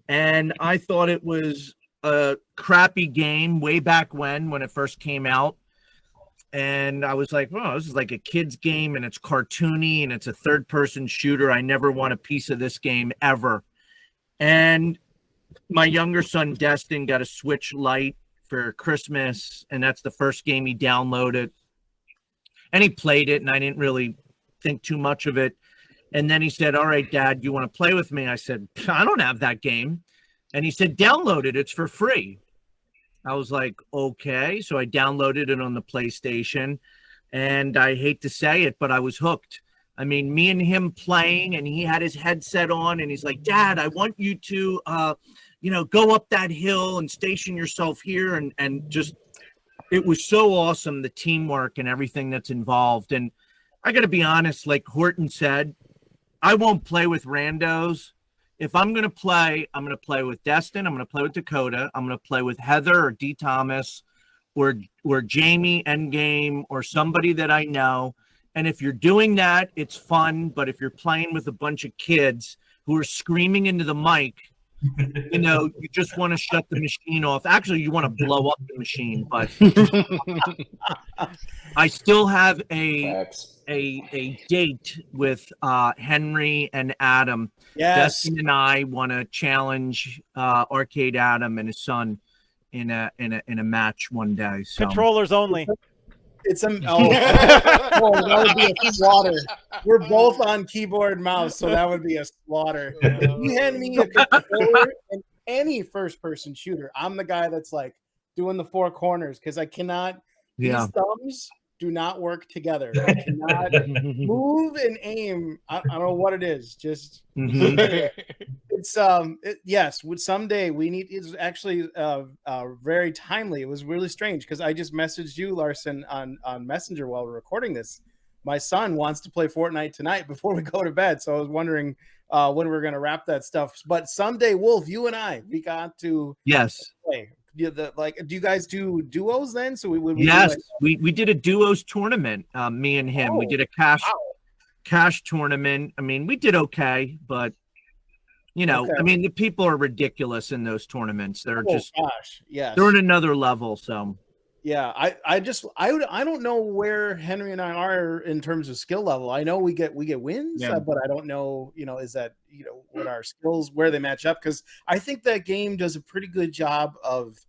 And I thought it was a crappy game way back when it first came out, and I was like, oh, this is like a kid's game, and it's cartoony, and it's a third-person shooter. I never want a piece of this game ever. And my younger son, Destin, got a Switch Lite for Christmas, and that's the first game he downloaded, and he played it, and I didn't really think too much of it. And then he said, all right, Dad, you want to play with me? I said, I don't have that game. And he said, download it, it's for free. I was like, okay. So I downloaded it on the PlayStation, and I hate to say it, but I was hooked. I mean, me and him playing, and he had his headset on, and he's like, "Dad, I want you to, go up that hill and station yourself here," and just, it was so awesome, the teamwork and everything that's involved. And I got to be honest, like Horton said, I won't play with randos. If I'm going to play, I'm going to play with Destin. I'm going to play with Dakota. I'm going to play with Heather or D. Thomas or Jamie Endgame or somebody that I know. And if you're doing that, it's fun. But if you're playing with a bunch of kids who are screaming into the mic, you just want to shut the machine off. Actually, you want to blow up the machine. But I still have a date with Henry and Adam. Yes. Dustin and I want to challenge Arcade Adam and his son in a match one day. So. Controllers only. It's that would be a slaughter. We're both on keyboard and mouse, so that would be a slaughter. If you hand me a controller in any first-person shooter, I'm the guy that's like doing the four corners because I cannot. These thumbs do not work together. I cannot move and aim. I don't know what it is. Just it's yes. Someday we need. It's actually very timely. It was really strange because I just messaged you, Larson, on Messenger while we're recording this. My son wants to play Fortnite tonight before we go to bed, so I was wondering when we're going to wrap that stuff. But someday, Wolf, you and I, we got to play. Do you guys do duos then? So we did a duos tournament. Me and him. We did a cash tournament. I mean, we did okay, but I mean, the people are ridiculous in those tournaments. They're they're in another level. So yeah, I don't know where Henry and I are in terms of skill level. I know we get wins, but I don't know, is that what our skills, where they match up, because I think that game does a pretty good job of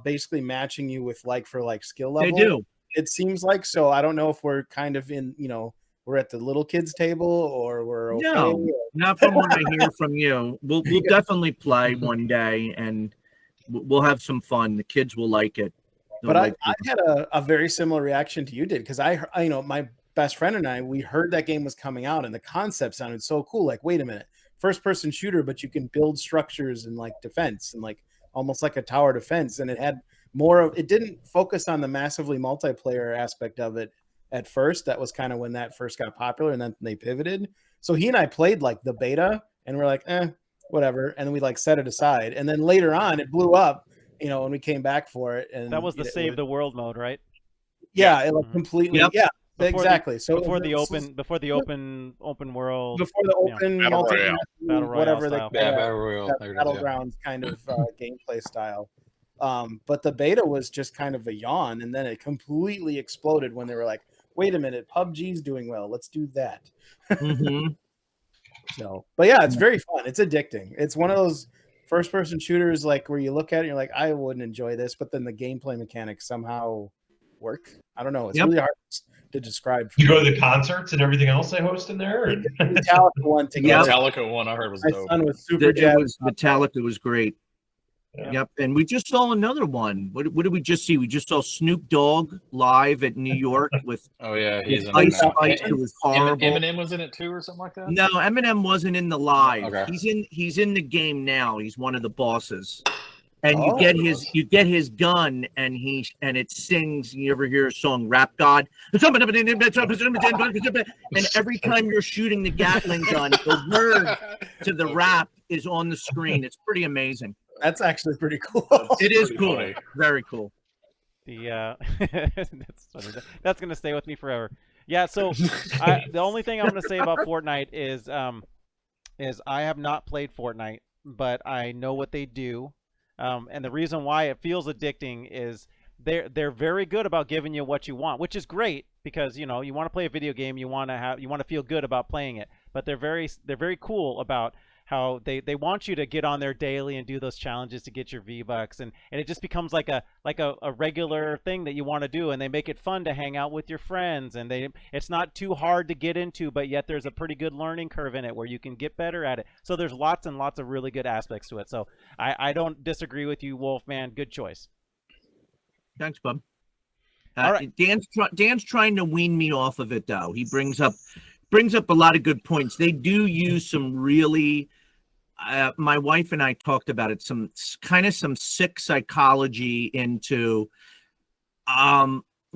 basically matching you with like for like skill level. They do. It seems like. So I don't know if we're kind of in, we're at the little kids table or we're okay. No, not from what I hear from you. We'll definitely play one day and we'll have some fun. The kids will like it. But I had a very similar reaction to you did, because I my best friend and I, we heard that game was coming out and the concept sounded so cool. Like, wait a minute, first person shooter, but you can build structures and like defense and like almost like a tower defense. And it had more of, it didn't focus on the massively multiplayer aspect of it at first. That was kind of when that first got popular, and then they pivoted. So he and I played like the beta and we're like, whatever. And then we like set it aside. And then later on it blew up, when we came back for it. And that was the save the world mode, right? Yeah, it like completely. Yep. Yeah, exactly. So before the open world, before the open battle royale, whatever style. battlegrounds kind of gameplay style. But the beta was just kind of a yawn, and then it completely exploded when they were like, "Wait a minute, PUBG's doing well. Let's do that." So, but yeah, it's very fun. It's addicting. It's one of those first-person shooters like where you look at it, and you're like, "I wouldn't enjoy this," but then the gameplay mechanics somehow work. I don't know. It's really hard to describe. You go to the concerts and everything else they host in there? Or? Metallica one together. Metallica one I heard was dope. My son was super jazzed. Metallica was great. Yep, and we just saw another one. What did we just see? We just saw Snoop Dogg live at New York with he's in Ice Spice. It was horrible. Eminem was in it too, or something like that. No, Eminem wasn't in the live. Okay. He's in the game now. He's one of the bosses. And you get his gun, and it sings. You ever hear a song, Rap God? And every time you're shooting the Gatling gun, the word to the rap is on the screen. It's pretty amazing. That's actually pretty cool. It is cool. Funny. Very cool. That's gonna stay with me forever. Yeah. So the only thing I'm gonna say about Fortnite is I have not played Fortnite, but I know what they do. And the reason why it feels addicting is they're very good about giving you what you want, which is great because you want to play a video game, you want to feel good about playing it. But they're very cool about how they want you to get on there daily and do those challenges to get your V-Bucks, and it just becomes like a regular thing that you want to do, and they make it fun to hang out with your friends, and it's not too hard to get into, but yet there's a pretty good learning curve in it where you can get better at it. So there's lots and lots of really good aspects to it. So I don't disagree with you, Wolfman. Good choice. Thanks, bub. All right. Dan's trying to wean me off of it, though. He brings up brings up a lot of good points. They do use some really, my wife and I talked about it, some sick psychology into,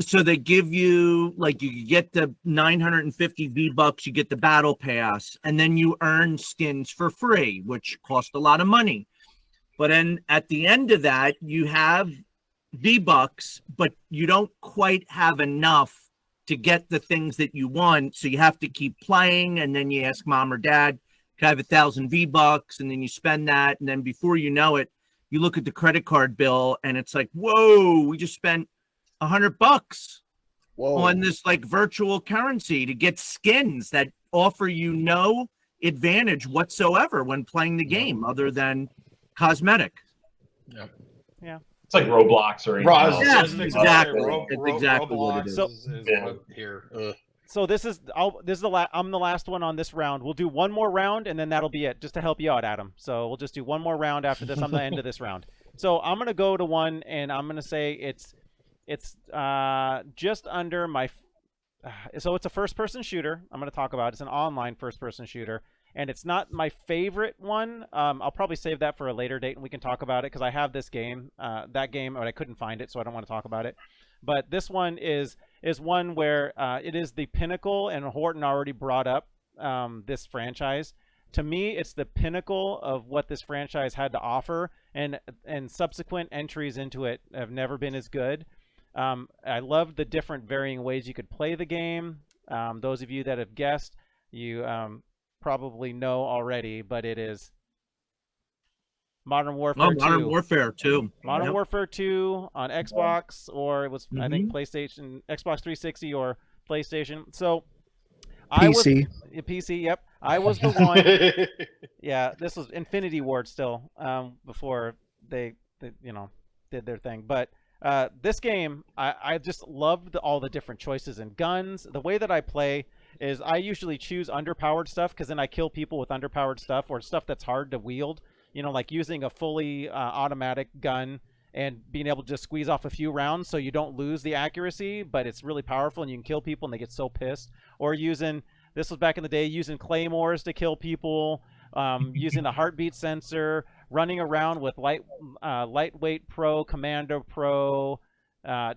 so they give you, like, you get the 950 V-Bucks, you get the battle pass, and then you earn skins for free, which cost a lot of money. But then at the end of that, you have V-Bucks, but you don't quite have enough to get the things that you want. So you have to keep playing, and then you ask mom or dad, can I have 1,000 V-Bucks? And then you spend that. And then before you know it, you look at the credit card bill and it's like, whoa, we just spent $100 on this like virtual currency to get skins that offer you no advantage whatsoever when playing the game other than cosmetic. Yep. Yeah. It's like Roblox or anything else. Yeah, It's exactly. It's exactly what it is. Here. So this is I'm the last one on this round. We'll do one more round and then that'll be it, just to help you out, Adam. So we'll just do one more round after this. I'm the end of this round. So I'm gonna go to one, and I'm gonna say it's just under my. So it's a first-person shooter. I'm gonna talk about. It's an online first-person shooter, and it's not my favorite one. I'll probably save that for a later date, and we can talk about it because I have this game, that game, but I couldn't find it, so I don't want to talk about it. But this one is one where it is the pinnacle, and Horton already brought up this franchise. To me, it's the pinnacle of what this franchise had to offer, and subsequent entries into it have never been as good. I love the different varying ways you could play the game. Those of you that have guessed, you probably know already, but it is Modern Warfare 2. Modern Warfare 2. Modern Warfare 2 on Xbox, or it was, I think, PlayStation, Xbox 360 or PlayStation. So PC. PC, yep. I was the one. Yeah, this was Infinity Ward still, before they did their thing. But this game, I just loved all the different choices in guns. The way that I play is I usually choose underpowered stuff because then I kill people with underpowered stuff or stuff that's hard to wield. Like using a fully automatic gun and being able to just squeeze off a few rounds so you don't lose the accuracy, but it's really powerful and you can kill people and they get so pissed. Or this was back in the day, using claymores to kill people, using the heartbeat sensor, running around with lightweight pro, commando pro, I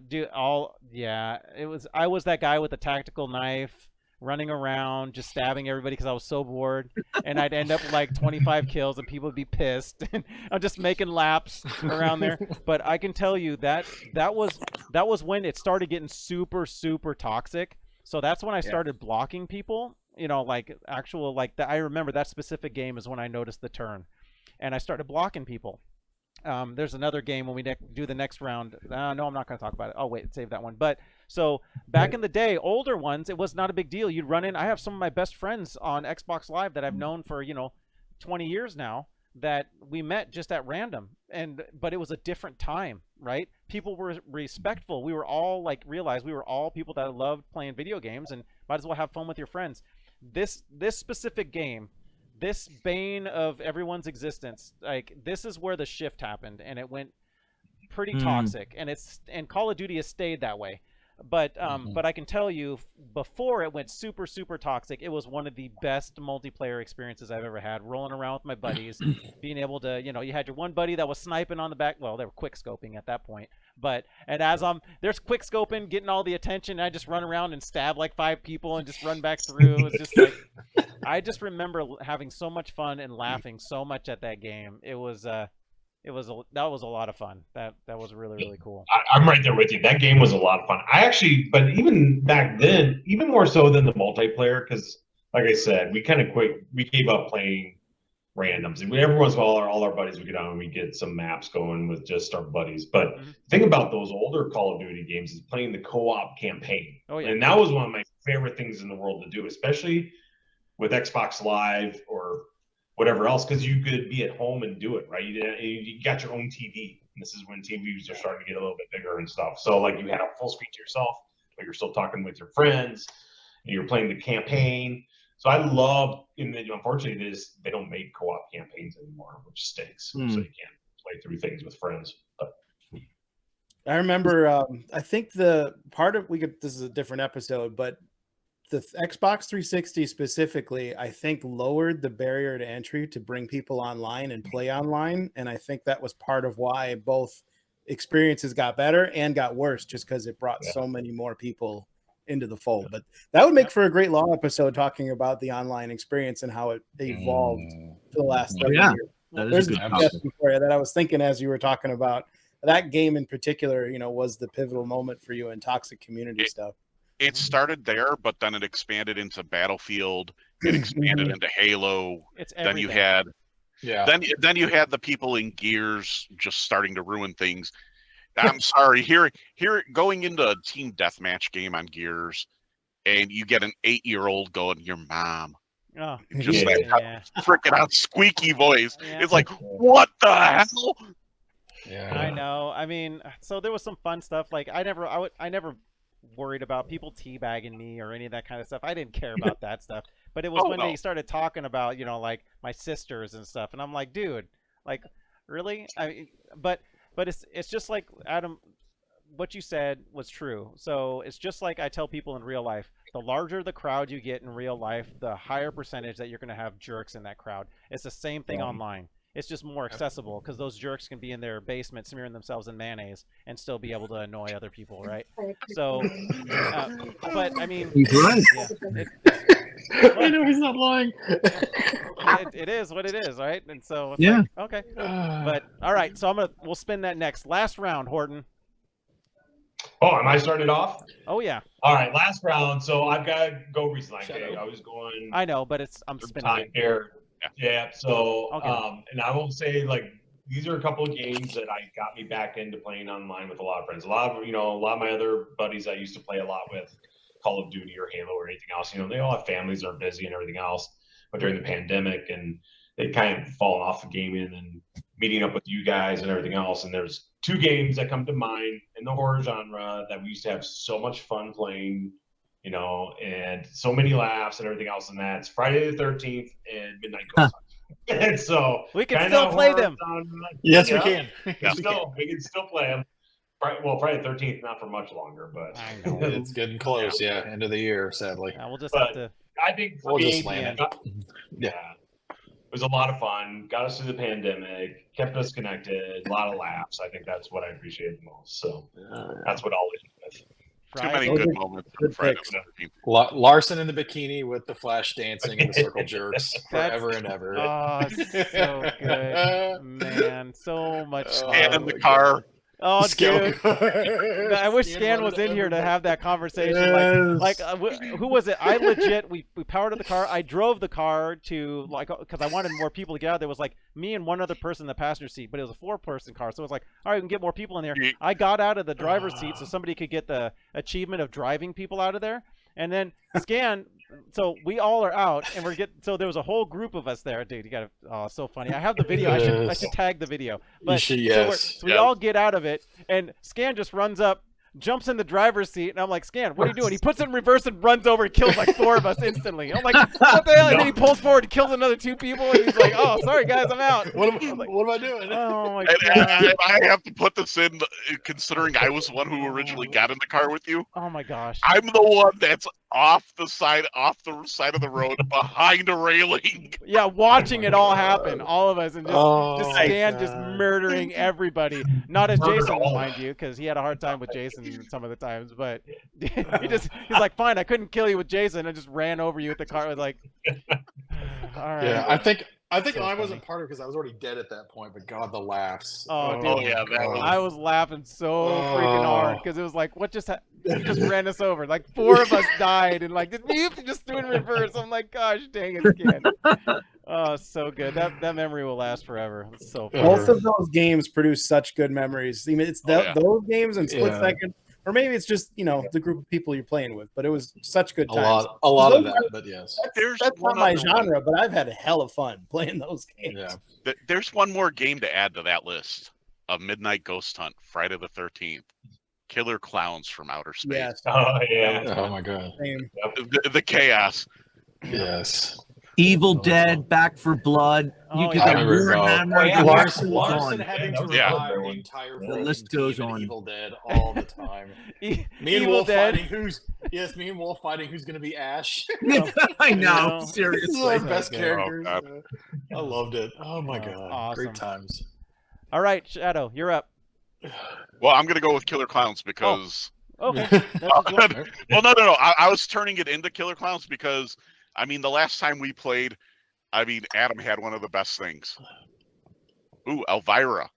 was that guy with the tactical knife, running around just stabbing everybody because I was so bored, and I'd end up with like 25 kills and people would be pissed. And I'm just making laps around there. But I can tell you that was when it started getting super, super toxic. So that's when I started blocking people, I remember that specific game is when I noticed the turn, and I started blocking people. There's another game when we do the next round. No, I'm not going to talk about it. Oh, wait, save that one. But so back in the day, older ones, it was not a big deal. You'd run in. I have some of my best friends on Xbox Live that I've known for, 20 years now that we met just at random. But it was a different time, right? People were respectful. We were all realized we were all people that loved playing video games and might as well have fun with your friends. This specific game, this bane of everyone's existence, this is where the shift happened, and it went pretty toxic, and Call of Duty has stayed that way. But I can tell you, before it went super, super toxic, it was one of the best multiplayer experiences I've ever had. Rolling around with my buddies, being able to, you had your one buddy that was sniping on the back. Well, they were quick scoping at that point. And as there's quick scoping, getting all the attention, and I just run around and stab like 5 people and just run back through. It's just I just remember having so much fun and laughing so much at that game. That was a lot of fun. That was really, really cool. I'm right there with you. That game was a lot of fun. But even back then, even more so than the multiplayer, because like I said, we gave up playing randoms. And every once in a while, all our buddies would get on and we get some maps going with just our buddies. But the thing about those older Call of Duty games is playing the co-op campaign. Oh, yeah. And that was one of my favorite things in the world to do, especially with Xbox Live or whatever else, because you could be at home and do it, right? You got your own TV. And this is when TVs are starting to get a little bit bigger and stuff. So you had a full screen to yourself, but you're still talking with your friends, and you're playing the campaign. So I love, unfortunately, they don't make co-op campaigns anymore, which stinks. So you can't play through things with friends. But I remember, I think this is a different episode, but Xbox 360 specifically, I think lowered the barrier to entry to bring people online and play online, and I think that was part of why both experiences got better and got worse, just because it brought so many more people into the fold. But that would make for a great long episode talking about the online experience and how it evolved for the last 30 years. That is a good question for you that I was thinking as you were talking about that game in particular, was the pivotal moment for you in toxic community stuff. It started there, but then it expanded into Battlefield. It expanded into Halo. Then you had, then you had the people in Gears just starting to ruin things. I'm sorry, here going into a team deathmatch game on Gears, and you get an 8-year-old going, "Your mom." Oh, Just that freaking out squeaky voice. It's like, what the hell? Yeah, I know. I mean, so there was some fun stuff. Like I never worried about people teabagging me or any of that kind of stuff. I didn't care about that stuff. But it was when they started talking about, like my sisters and stuff, and I'm like, dude, like, really? But it's just like, Adam, what you said was true. So it's just like I tell people in real life, the larger the crowd you get in real life, the higher percentage that you're going to have jerks in that crowd. It's the same thing online. It's just more accessible because those jerks can be in their basement smearing themselves in mayonnaise and still be able to annoy other people, right? So, but I mean, he's right. I know he's not lying. It is what it is, right? And so, it's like, okay. But all right, so we'll spin that next last round, Horton. Oh, am I started off? Oh yeah. All right, last round. So I've got to go recently. Okay? I was going. I know, but I'm spinning here. Yeah. So, okay. And I will say, like, these are a couple of games that got me back into playing online with a lot of friends. A lot of my other buddies I used to play a lot with, Call of Duty or Halo or anything else. They all have families, are busy and everything else. But during the pandemic, and they kind of fallen off the gaming and meeting up with you guys and everything else. And there's 2 games that come to mind in the horror genre that we used to have so much fun playing, and so many laughs and everything else. And that's Friday the 13th and Midnight Ghost Hunt. And so we can still play them. Yes, we can. We can still play them. Well, Friday the 13th, not for much longer, but it's getting close. Yeah, end of the year, sadly. We'll just have to. I think we'll just land it. It was a lot of fun. Got us through the pandemic. Kept us connected. A lot of laughs. I think that's what I appreciate the most. So that's what I'll leave with. Too many good moments. Larson in the bikini with the flash dancing and the circle jerks forever and ever. Oh, so good, man! So much. Scan in the car. Oh, dude! I wish Scan was in here to have that conversation. Yes. Who was it? I legit we powered up the car. I drove the car to because I wanted more people to get out. There was like me and one other person in the passenger seat, but it was a 4-person car, so it was like, all right, we can get more people in there. I got out of the driver's seat so somebody could get the achievement of driving people out of there, and then Scan. So we all are out, and so there was a whole group of us there, dude. You gotta, so funny. I have the video. I should tag the video. But so we all get out of it, and Scan just runs up, jumps in the driver's seat, and I'm like, Scan, what are you doing? He puts it in reverse and runs over and kills like 4 of us instantly. I'm like, what the hell? And then he pulls forward and kills another 2 people, and he's like, oh, sorry guys, I'm out. What am I doing? Oh my god! I have to put this in, considering I was the one who originally got in the car with you. Oh my gosh! I'm the one that's off the side of the road behind a railing. Yeah, watching it all happen, all of us, and just Scan just murdering everybody. Not as Jason, mind you, because he had a hard time with Jason some of the times, but he's like, fine, I couldn't kill you with Jason. I just ran over you with the car. I was like, all right. Yeah, I think I wasn't part of it because I was already dead at that point. But God, the laughs. Oh dude, I was laughing so freaking hard because it was like, what just he just ran us over. Like 4 of us died, and like you just threw in reverse. I'm like, gosh, dang it, Scan. Oh, so good. That memory will last forever. It's so fun. Both of those games produce such good memories. I mean, it's those games and Split Second, or maybe it's just the group of people you're playing with. But it was such good times. A lot of that, but yes, that's not my genre. But I've had a hell of fun playing those games. Yeah. There's one more game to add to that list of Midnight Ghost Hunt, Friday the 13th. Killer Clowns from Outer Space. Yes. Oh yeah. Oh my god. The chaos. Yes. Evil Dead, Back for Blood. You Oh, could yeah. go Warhammer. Oh, yeah, the list Larson, goes Larson on. having Yeah, to that was Yeah. revive another the one. entire The freaking list team goes in on. Evil Dead all the time. Me and Evil Wolf Dead. fighting me and Wolf fighting who's going to be Ash. I know, know. This is seriously. our So best good. characters. Oh, I loved it. Oh my Oh, god, awesome. great times. All right, Shadow, you're up. Well, I'm gonna go with Killer Clowns because. Okay. That's what you want. Well, no. I was turning it into Killer Clowns because, I mean, the last time we played, I mean, Adam had one of the best things. Ooh, Elvira.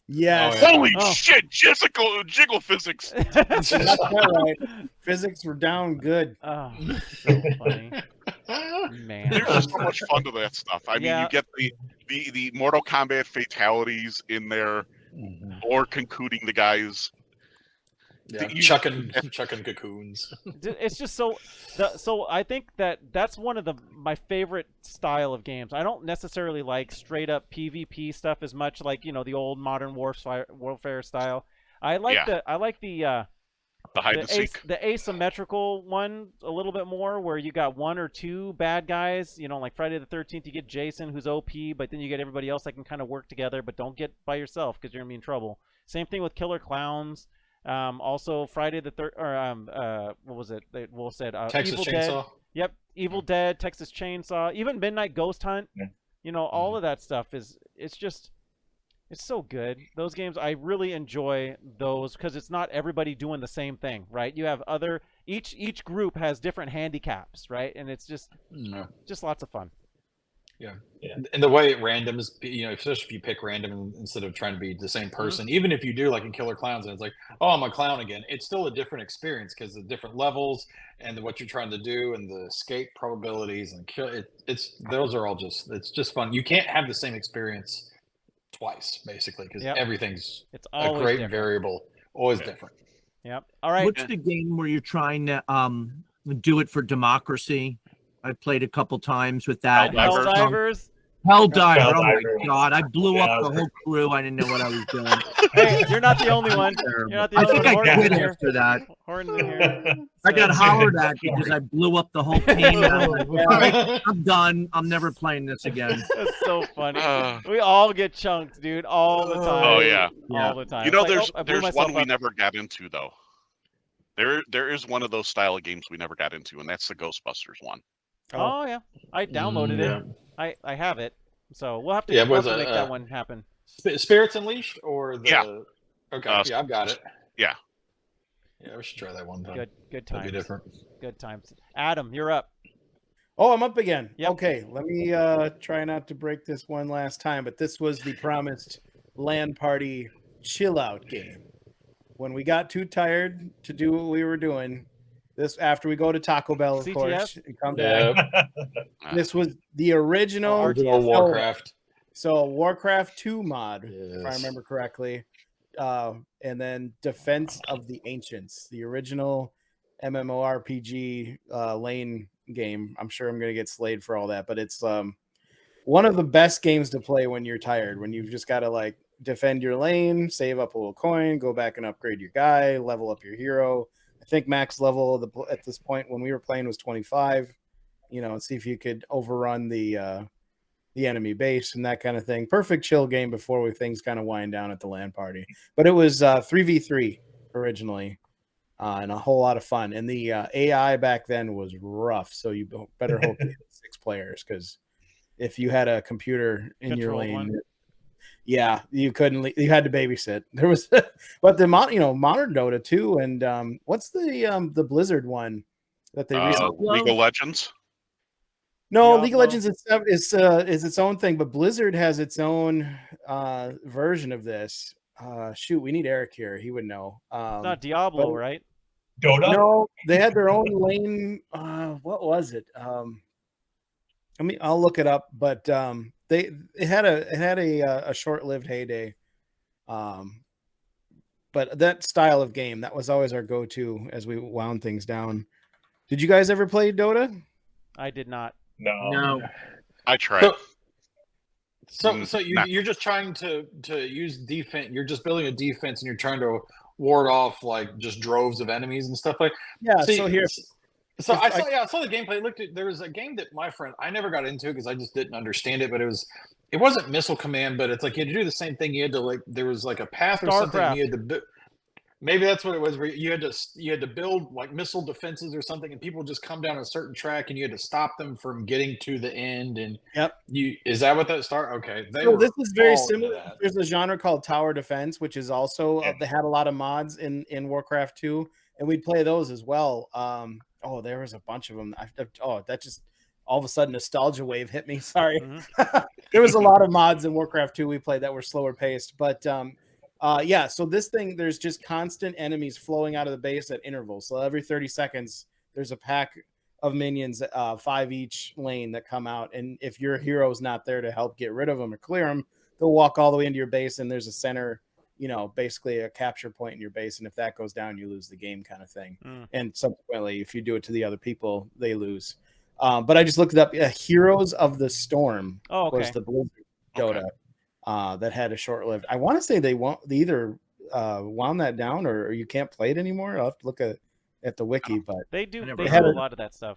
Yes, Oh, yeah. Holy Oh. shit, jiggle physics. that's right. Physics were down good. Oh, so funny, man. There's just so much fun to that stuff. I mean, Yeah. you get the Mortal Kombat fatalities in there, Mhm. or concluding the guys. Yeah, You- chucking cocoons. It's just so. So I think that's one of my favorite style of games. I don't necessarily like straight up PvP stuff as much, like the old Modern Warfare style. I like The hide and seek. the asymmetrical one a little bit more, where you got one or two bad guys. Like Friday the 13th, you get Jason, who's OP, but then you get everybody else that can kind of work together, but don't get by yourself because you're gonna be in trouble. Same thing with Killer Clowns. Also Friday the what was it? They said Texas Evil Chainsaw. Dead. Yep, Evil Dead, Texas Chainsaw, even Midnight Ghost Hunt. Yeah. All of that stuff it's so good. Those games, I really enjoy those because it's not everybody doing the same thing, right? You have each group has different handicaps, right? And it's just lots of fun. Yeah. Yeah. And the way it randoms, especially if you pick random instead of trying to be the same person, even if you do like in Killer Clowns and it's like, oh, I'm a clown again, it's still a different experience because of the different levels and what you're trying to do and the escape probabilities and those are all it's just fun. You can't have the same experience twice, basically, because everything's It's a always great different. variable, always different. Yep. All right. What's the game where you're trying to do it for democracy? I played a couple times with that. Helldivers. Helldiver. Oh my Helldivers. god! I blew Yeah, up the whole crew. I didn't know what I was doing. Hey, you're not the only one. You're not the I only think one. I Horton's quit in here. after that. Horton's in here. I got So- hollered at because I blew up the whole team. And I'm like, all right, I'm done. I'm never playing this again. That's so funny. We all get chunked, dude, all the time. Oh yeah. All the time. You know, It's like, I blew there's myself one we up. never got into though. There is one of those style of games we never got into, and that's the Ghostbusters one. Oh yeah, I downloaded Yeah. it. I have it. So we'll have to, Yeah, we'll was have to it, make that one happen. Spirits Unleashed or the? Yeah. Okay, yeah, I've got it. Yeah. Yeah, we should try that one time. Good That'd times. be different. Good times. Adam, you're up. Oh, I'm up again. Yep. Okay, let me try not to break this one last time, but this was the promised LAN party chill out game. When we got too tired to do what we were doing, this after we go to Taco Bell, of CTF? course, and come back. Yeah, This was the original original Warcraft. So Warcraft 2 mod, if I Yes. remember correctly, and then Defense of the Ancients, the original MMORPG lane game. I'm sure I'm gonna get slayed for all that, but it's one of the best games to play when you're tired, when you've just got to like defend your lane, save up a little coin, go back and upgrade your guy, level up your hero. I think max level at this point when we were playing was 25. And see if you could overrun the enemy base and that kind of thing. Perfect chill game before things kind of wind down at the LAN party. But it was 3v3 originally, and a whole lot of fun. And the AI back then was rough, so you better hope you had 6 players, because if you had a computer in your Control lane, one. yeah, you couldn't. You had to babysit. There was, but the modern Dota too, and what's the Blizzard one that they recently? League of Legends. No, Diablo. League of Legends is its own thing, but Blizzard has its own version of this. Shoot, we need Eric here; he would know. It's not Diablo, but- right? Dota? No, they had their own lane. What was it? I'll look it up, but it had a short-lived heyday. But that style of game, that was always our go-to as we wound things down. Did you guys ever play Dota? I did not. No. I tried. So Nah. you're just trying to use defense. You're just building a defense, and you're trying to ward off like just droves of enemies and stuff like. Yeah. See, So here, So I saw the gameplay. There was a game that I never got into because I just didn't understand it, but it wasn't Missile Command, but it's like you had to do the same thing. You had to there was like a path or something. You had to maybe that's what it was. Where you had to build like missile defenses or something, and people just come down a certain track, and you had to stop them from getting to the end. And is that what that start? Okay, so this is very similar. There's a genre called tower defense, which is also they had a lot of mods in Warcraft 2, and we'd play those as well. There was a bunch of them. That just all of a sudden nostalgia wave hit me. Sorry. Mm-hmm. There was a lot of mods in Warcraft 2 we played that were slower paced, but so this thing, there's just constant enemies flowing out of the base at intervals. So every 30 seconds, there's a pack of minions, 5 each lane that come out. And if your hero's not there to help get rid of them or clear them, they'll walk all the way into your base, and there's a center, basically a capture point in your base. And if that goes down, you lose the game kind of thing. And subsequently, if you do it to the other people, they lose. But I just looked it up. Heroes of the Storm was the Blizzard Dota. That had a short-lived. I want to say they either wound that down or you can't play it anymore. I'll have to look at the wiki, but they do. They have a lot of that stuff.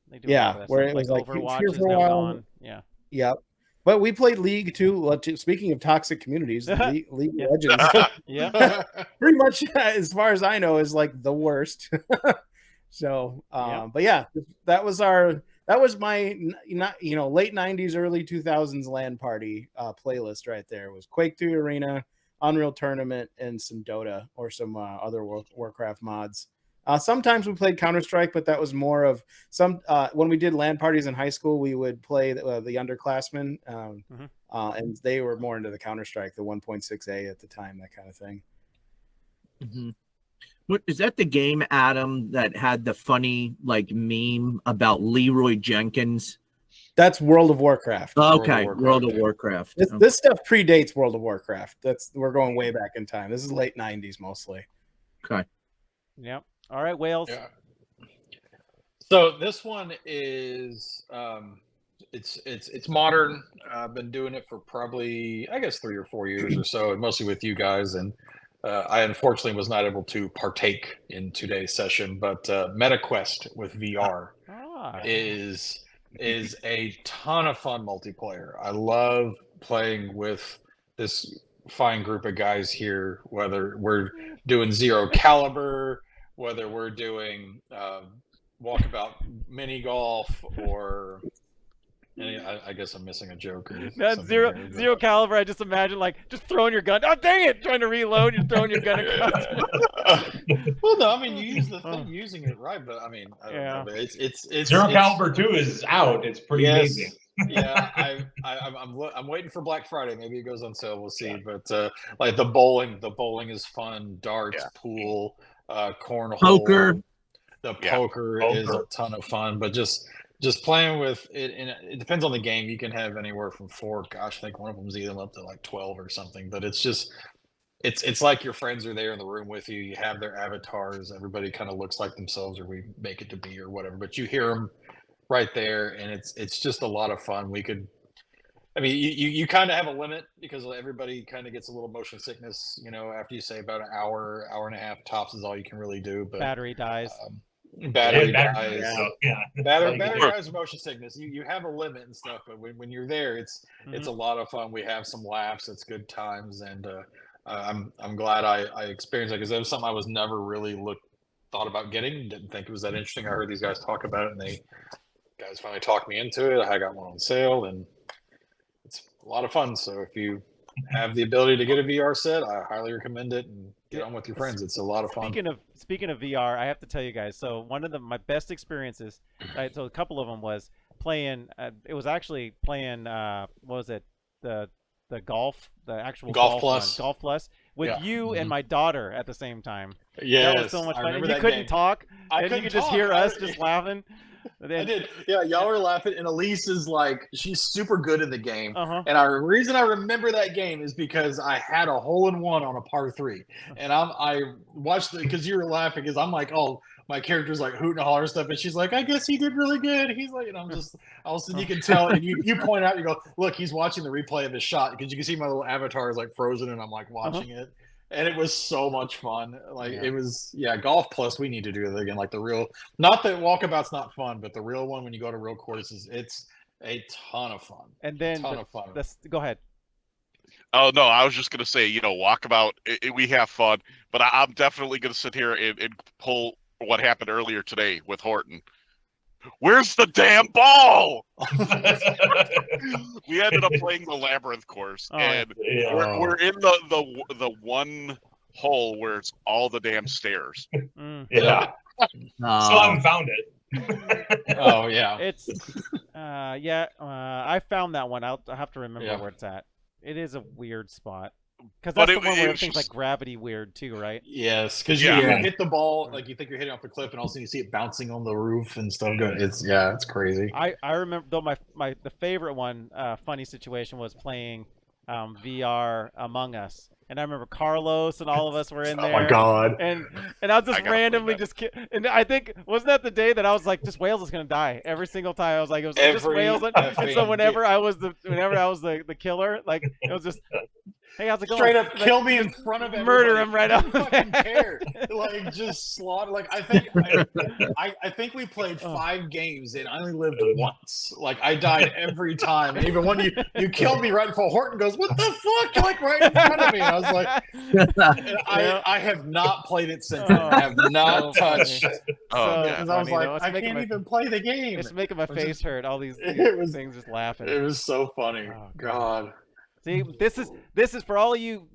They do. Where it was like Overwatch here for a while. Gone. Yeah. But we played League too. Well, speaking of toxic communities, League Legends, pretty much as far as I know, is like the worst. So, but that was my late 90s, early 2000s LAN party playlist right there. It was Quake 3 Arena, Unreal Tournament, and some Dota or some other Warcraft mods. Sometimes we played Counter-Strike, but that was more of when we did LAN parties in high school, we would play the underclassmen, and they were more into the Counter-Strike, the 1.6A at the time, that kind of thing. Mm-hmm. What is that, the game, Adam, that had the funny meme about Leroy Jenkins? That's World of Warcraft. Okay, World of Warcraft. This stuff predates World of Warcraft. We're going way back in time. This is late 90s mostly. Okay. Yep. All right, Wales. Yeah. So this one is it's modern. I've been doing it for probably 3 or 4 years or so, mostly with you guys, and I unfortunately was not able to partake in today's session, but MetaQuest with VR is a ton of fun multiplayer. I love playing with this fine group of guys here, whether we're doing Zero Caliber, whether we're doing walkabout mini golf, or I guess I'm missing a joke. That's zero caliber. I just imagine just throwing your gun. Oh, dang it! Trying to reload, you're throwing your gun across. Well, no, I mean, you use the thing using it right, but I mean, I don't know, but it's Zero Caliber 2 is out. It's pretty amazing. Yeah, I'm waiting for Black Friday. Maybe it goes on sale. We'll see. But the bowling is fun. Darts, pool, cornhole, poker. The poker is a ton of fun. But just playing with it, and it depends on the game. You can have anywhere from 4. Gosh, I think one of them's even up to 12 or something. But it's just, it's like your friends are there in the room with you. You have their avatars. Everybody kind of looks like themselves, or we make it to be, or whatever. But you hear them right there, and it's just a lot of fun. You kind of have a limit because everybody kind of gets a little motion sickness. After you say about an hour and a half tops is all you can really do. But battery dies. Battery dies. Battery dies. Motion sickness. You have a limit and stuff, but when you're there, it's a lot of fun. We have some laughs. It's good times, and I'm glad I experienced it because that was something I was never really thought about getting. Didn't think it was that interesting. I heard these guys talk about it, and guys finally talked me into it. I got one on sale, and it's a lot of fun. So if you have the ability to get a VR set, I highly recommend it, and get on with your friends. It's a lot of fun. Speaking of VR, I have to tell you guys. So one of my best experiences, right? So a couple of them was playing. It was actually playing. What was it? The golf, the actual Golf Plus. Golf Plus with you and my daughter at the same time. Yeah, that was so much fun. And you couldn't talk, and you could just hear us just laughing. I did. Yeah, y'all were laughing, and Elise is she's super good in the game. And the reason I remember that game is because I had a hole-in-one on a par 3, and I watched it because you were laughing because I'm like, oh, my character's hooting and hollering stuff, and she's like, I guess he did really good. He's like, and I'm just, all of a sudden you can tell, and you point out, you go, look, he's watching the replay of his shot because you can see my little avatar is frozen, and I'm watching it. And it was so much fun. Like Yeah. it was, golf plus we need to do it again. Like the real, not that walkabout's not fun, but the real one when you go to real courses, it's a ton of fun. And then ton of fun. Go ahead. Oh no, I was just gonna say, walkabout. We have fun, but I'm definitely gonna sit here and pull what happened earlier today with Horton. Where's the damn ball? We ended up playing the labyrinth course, and we're in the one hole where it's all the damn stairs. Yeah. Still haven't found it. Oh yeah. It's I found that one. I'll have to remember where it's at. It is a weird spot. Because that's the one where everything's like gravity weird too, right? Yes, because you hit the ball, like you think you're hitting off the cliff, and all of a sudden you see it bouncing on the roof and stuff. It's crazy. I remember though the favorite one, funny situation was playing VR Among Us. And I remember Carlos and all of us were in there. Oh my god! And I was just randomly and I think wasn't that the day that I was like, just Wales is gonna die every single time. I was like, it was just Wales, and so whenever I was the killer, like it was just. Hey, how's it going? Straight up kill me in front of everybody. Murder him right up. Fucking care. Like just slaughter. Like I think we played 5 games and I only lived once. Like I died every time. And even when you killed me right before Horton goes, what the fuck? Like right in front of me. And I was like, I have not played it since. I have not touched. Because I was like, I can't even play the game. It's making my face hurt. All these things just laughing. It was so funny. Oh, God. See, this is for all of you,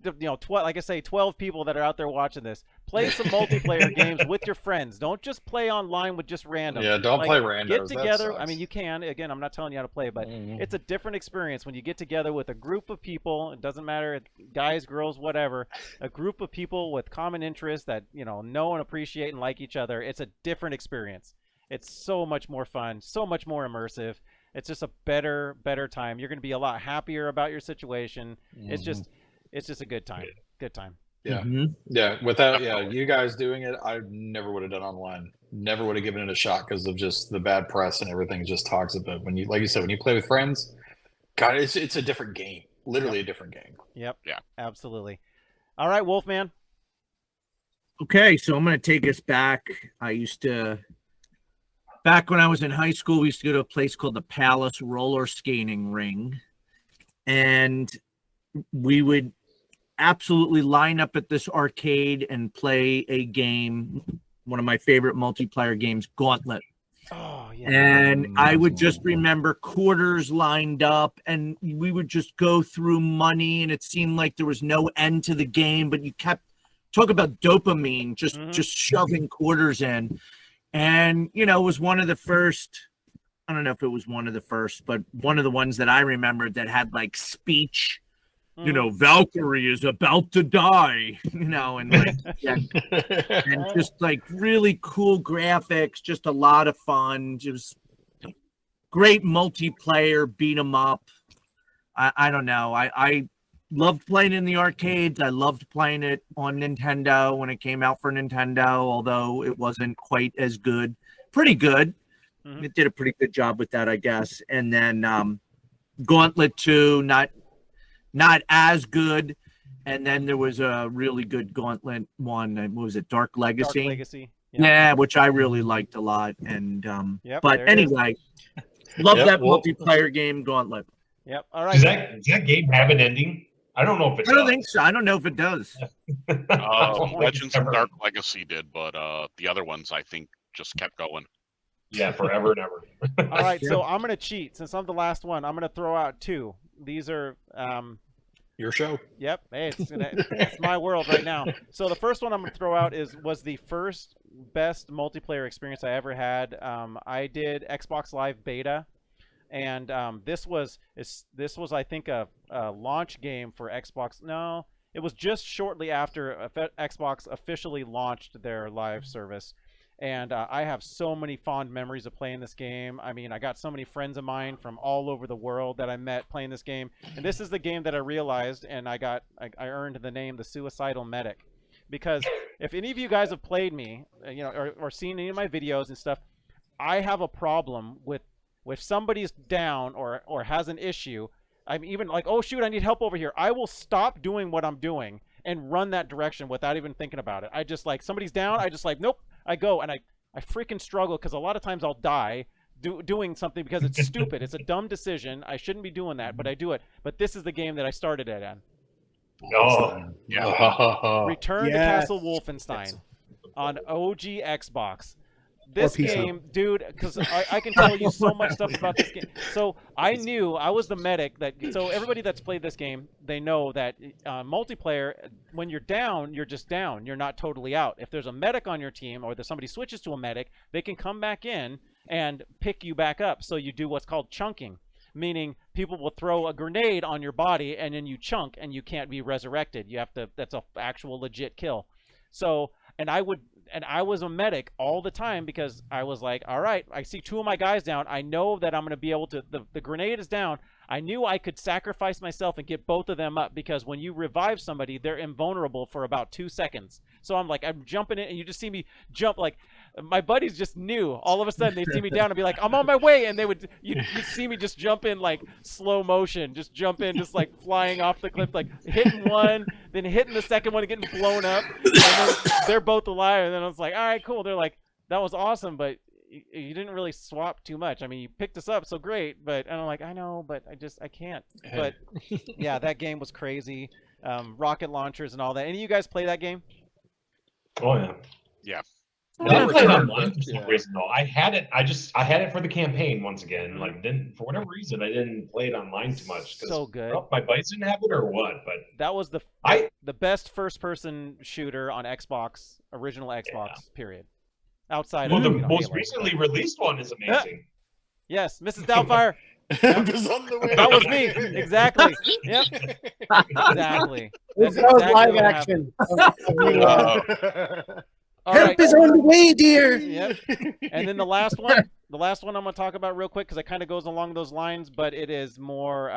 like I say, 12 people that are out there watching this. Play some multiplayer games with your friends. Don't just play online with just random. Yeah, don't play randos. Get together. I mean, you can. Again, I'm not telling you how to play, but it's a different experience when you get together with a group of people. It doesn't matter, guys, girls, whatever. A group of people with common interests that know and appreciate and like each other. It's a different experience. It's so much more fun, so much more immersive. It's just a better time. You're going to be a lot happier about your situation. It's just a good time. Good time. Yeah. Yeah. Without you guys doing it, I never would have done online. Never would have given it a shot because of just the bad press and everything just talks about when you, like you said, when you play with friends, God, it's a different game. Literally a different game. Yep. Yeah. Absolutely. All right, Wolfman. Okay, so I'm going to take us back. Back when I was in high school, we used to go to a place called the Palace Roller Skating Ring. And we would absolutely line up at this arcade and play a game, one of my favorite multiplayer games, Gauntlet. Oh, yeah. And I would just remember quarters lined up, and we would just go through money, and it seemed like there was no end to the game, but you kept talk about dopamine, just shoving quarters in. And, it was one of the first, I don't know if it was one of the first, but one of the ones that I remembered that had like speech, Valkyrie is about to die, and like, and just like really cool graphics, just a lot of fun. Just great multiplayer, beat 'em up. I don't know. I loved playing in the arcades. I loved playing it on Nintendo when it came out for Nintendo, although it wasn't quite as good. Pretty good. It did a pretty good job with that, I guess. And then Gauntlet 2, not as good. And then there was a really good Gauntlet one. What was it? Dark Legacy? Dark Legacy. Yeah, which I really liked a lot. And but anyway, love that multiplayer game, Gauntlet. Yep. All right. Does that game have an ending? I don't know if it does. I don't think so. I don't know if it does. Legends of Dark Legacy did, but the other ones I think just kept going. Yeah, forever and ever. All right, so I'm going to cheat. Since I'm the last one, I'm going to throw out 2. These are... your show. Yep. Hey, it's my world right now. So the first one I'm going to throw out was the first best multiplayer experience I ever had. I did Xbox Live Beta. And this was I think a launch game for Xbox. No, it was just shortly after Xbox officially launched their live service. And I have so many fond memories of playing this game. I mean, I got so many friends of mine from all over the world that I met playing this game. And this is the game that I realized, and I earned the name the Suicidal Medic, because if any of you guys have played me, or seen any of my videos and stuff, I have a problem with. If somebody's down or has an issue, I'm even like, oh shoot, I need help over here. I will stop doing what I'm doing and run that direction without even thinking about it. I just like, somebody's down, I just like, nope, I go, and I freaking struggle because a lot of times I'll die doing something because it's stupid. It's a dumb decision. I shouldn't be doing that, but I do it. But this is the game that I started it in. Oh, yeah. Return to Castle Wolfenstein on OG Xbox. This game, dude, because I can tell you so much stuff about this game. So I knew I was the medic so everybody that's played this game, they know that multiplayer, when you're down, you're just down. You're not totally out. If there's a medic on your team or somebody switches to a medic, they can come back in and pick you back up. So you do what's called chunking, meaning people will throw a grenade on your body and then you chunk and you can't be resurrected. You have to, that's a actual legit kill. So, and I was a medic all the time because I was like, all right, I see 2 of my guys down. I know that I'm going to be able to, the grenade is down. I knew I could sacrifice myself and get both of them up because when you revive somebody, they're invulnerable for about 2 seconds. So I'm like, I'm jumping in and you just see me jump. Like my buddies just knew all of a sudden they'd see me down and be like, I'm on my way. And you'd see me just jump in like slow motion, just jump in, just like flying off the cliff, like hitting one, then hitting the second one and getting blown up. And then they're both alive. And then I was like, all right, cool. They're like, that was awesome. But you didn't really swap too much. I mean, you picked us up, so great. But and I'm like, I know, but I can't. But yeah, that game was crazy. Rocket launchers and all that. Any of you guys play that game? Oh yeah. Yeah. I didn't play it online for some reason though. I had it for the campaign once again. Like for whatever reason I didn't play it online too much. So good. My buddies didn't have it or what? But that was the best first-person shooter on Xbox, original Xbox. Period. Outside of the Halo. most recently released one is amazing. Yes, Mrs. Doubtfire. That was me. Exactly. Yep. Exactly. That was exactly live action. All Help right. is on the way, dear. Yep. And then the last one I'm going to talk about real quick because it kind of goes along those lines, but it is more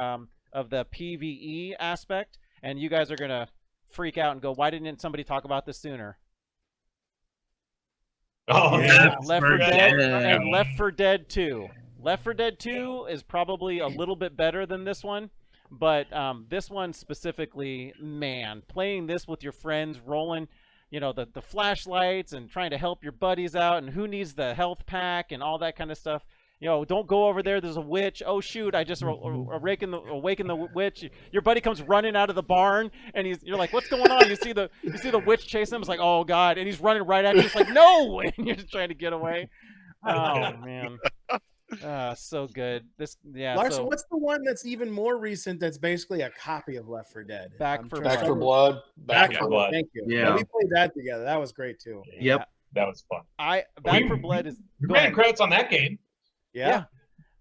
of the PvE aspect, and you guys are going to freak out and go, why didn't somebody talk about this sooner? Oh yeah, Left 4 Dead and Left 4 Dead 2. Left 4 Dead 2 is probably a little bit better than this one, but this one specifically, man, playing this with your friends, rolling, the flashlights and trying to help your buddies out, and who needs the health pack and all that kind of stuff. Don't go over there. There's a witch. Oh shoot! I just awakened the witch. Your buddy comes running out of the barn, and you're like, "What's going on?" You see the witch chasing him. It's like, "Oh god!" And he's running right at you. It's like, "No!" And you're just trying to get away. Oh man, so good. Larson, what's the one that's even more recent? That's basically a copy of Left 4 Dead. Back for Blood. Back for Blood. Thank you. Yeah, we played that together. That was great too. Yep, that was fun. Back for Blood is. We ran credits on that game. Yeah.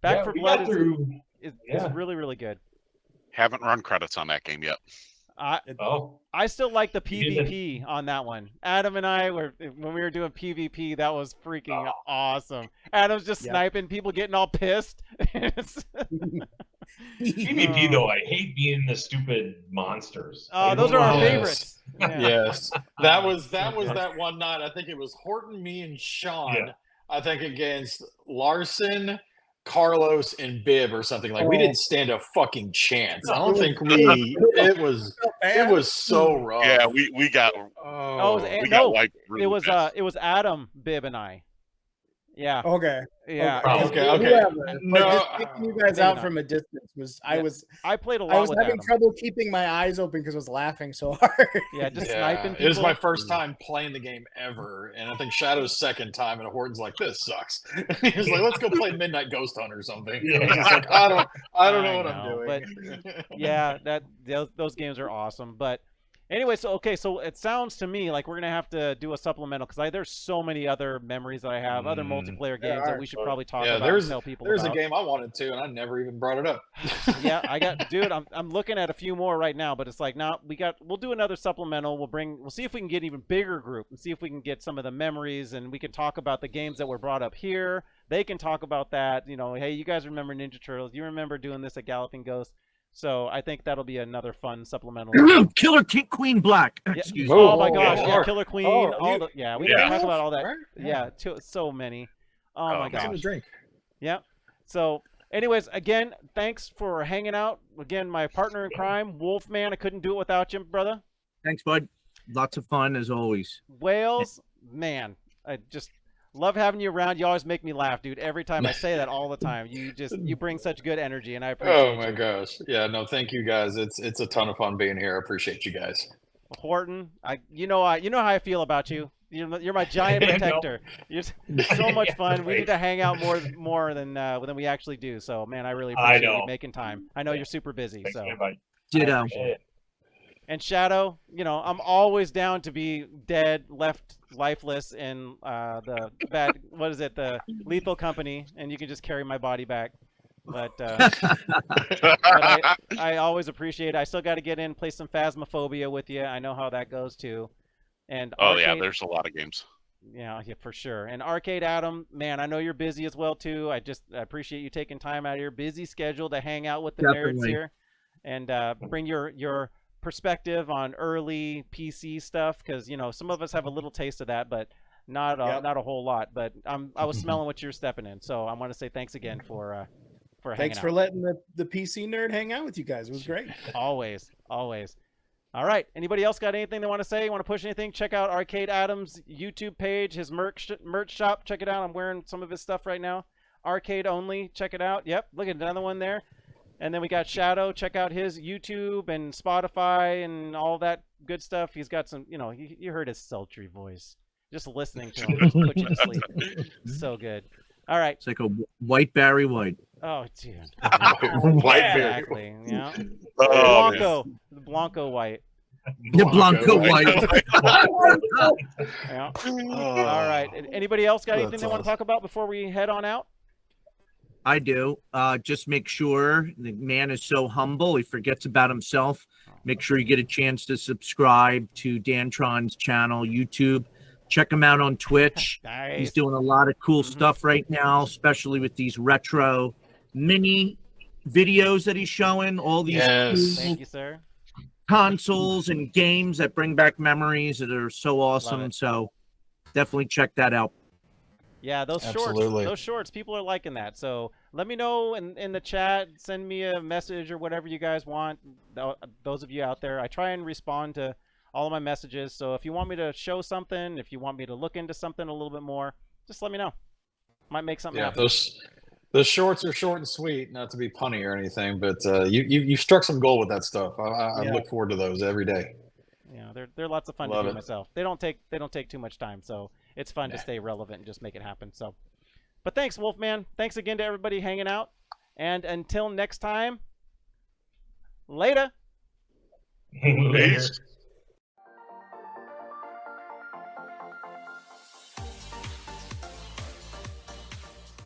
Back for Blood is really, really good. Haven't run credits on that game yet. I still like the PvP on that one. Adam and I when we were doing PvP, that was freaking awesome. Adam's just sniping people, getting all pissed. PvP though, I hate being the stupid monsters. Oh, those are our favorites. Yeah. Yes, that was that one night. I think it was Horton, me, and Sean. Yeah. I think against Larson, Carlos, and Bibb or something. Like we didn't stand a fucking chance. I don't think it was so rough. Yeah, we got wiped really it was Adam, Bibb, and I. Yeah. Okay. Yeah. Okay. No, picking you guys out from a distance I played a lot. I was having trouble keeping my eyes open because I was laughing so hard. Yeah, sniping people. It was my first time playing the game ever, and I think Shadow's second time, and Horton's like, "This sucks." He was like, "Let's go play Midnight Ghost Hunt or something." He's like, "I don't know what I'm doing." But yeah, those games are awesome. But anyway, so it sounds to me like we're gonna have to do a supplemental because there's so many other memories that I have, other multiplayer games that we should probably talk about and tell people there's about. A game I wanted to, and I never even brought it up. Yeah, dude, I'm looking at a few more right now, but it's like, we'll do another supplemental. We'll see if we can get an even bigger group and see if we can get some of the memories, and we can talk about the games that were brought up here. They can talk about that. Hey, you guys remember Ninja Turtles? You remember doing this at Galloping Ghost? So I think that'll be another fun supplemental. Killer Queen Black. Excuse me. Oh my gosh, yeah, Killer Queen. We can talk about all that. Right? Yeah, so many. Oh my gosh. Drink. Yeah. So, anyways, again, thanks for hanging out. Again, my partner in crime, Wolfman. I couldn't do it without you, brother. Thanks, bud. Lots of fun as always. Wales, man, I just love having you around. You always make me laugh, dude. Every time I say that all the time. You bring such good energy, and I appreciate Oh my you. gosh. Yeah, no, thank you guys. It's a ton of fun being here. I appreciate you guys. Horton, you know how I feel about you. You're my giant protector. You're so much fun. We need to hang out more than we actually do. So, man, I really appreciate you making time. I know you're super busy. Thanks, So, everybody. Ditto. and Shadow, I'm always down to be dead, left lifeless in the bad. What is it? The Lethal Company, and you can just carry my body back. But I always appreciate it. I still got to get in, play some Phasmophobia with you. I know how that goes too. And yeah, there's a lot of games. Yeah, for sure. And Arcade Adam, man, I know you're busy as well too. I appreciate you taking time out of your busy schedule to hang out with the nerds here and bring your perspective on early PC stuff, because some of us have a little taste of that, but not a whole lot. But I was smelling what you're stepping in, so I want to say thanks again for hanging out. Thanks for letting the PC nerd hang out with you guys. It was great. Always. All right. Anybody else got anything they want to say? Want to push anything? Check out Arcade Adam's YouTube page, his merch shop. Check it out. I'm wearing some of his stuff right now. Arcade only. Check it out. Yep. Look at another one there. And then we got Shadow. Check out his YouTube and Spotify and all that good stuff. He's got some, you heard his sultry voice. Just listening to him just put you to sleep. So good. All right. It's like a white Barry White. Oh, dude. Exactly. Yeah. Oh, Blanco white. The Blanco White. Yeah. All right. Anybody else got anything they want to talk about before we head on out? I do. Just make sure the man is so humble. He forgets about himself. Make sure you get a chance to subscribe to Dantron's channel, YouTube. Check him out on Twitch. Nice. He's doing a lot of cool stuff right now, especially with these retro mini videos that he's showing. All these cool Thank you, sir. consoles and games that bring back memories that are so awesome. So definitely check that out. Yeah, those shorts, people are liking that. So let me know in the chat. Send me a message or whatever you guys want. Those of you out there, I try and respond to all of my messages. So if you want me to show something, if you want me to look into something a little bit more, just let me know. Might make something happen. Those shorts are short and sweet, not to be punny or anything, but you struck some gold with that stuff. I look forward to those every day. Yeah, they're lots of fun to do myself. They don't take too much time, so it's fun to stay relevant and just make it happen. So, but thanks, Wolfman. Thanks again to everybody hanging out, and until next time, later. Later.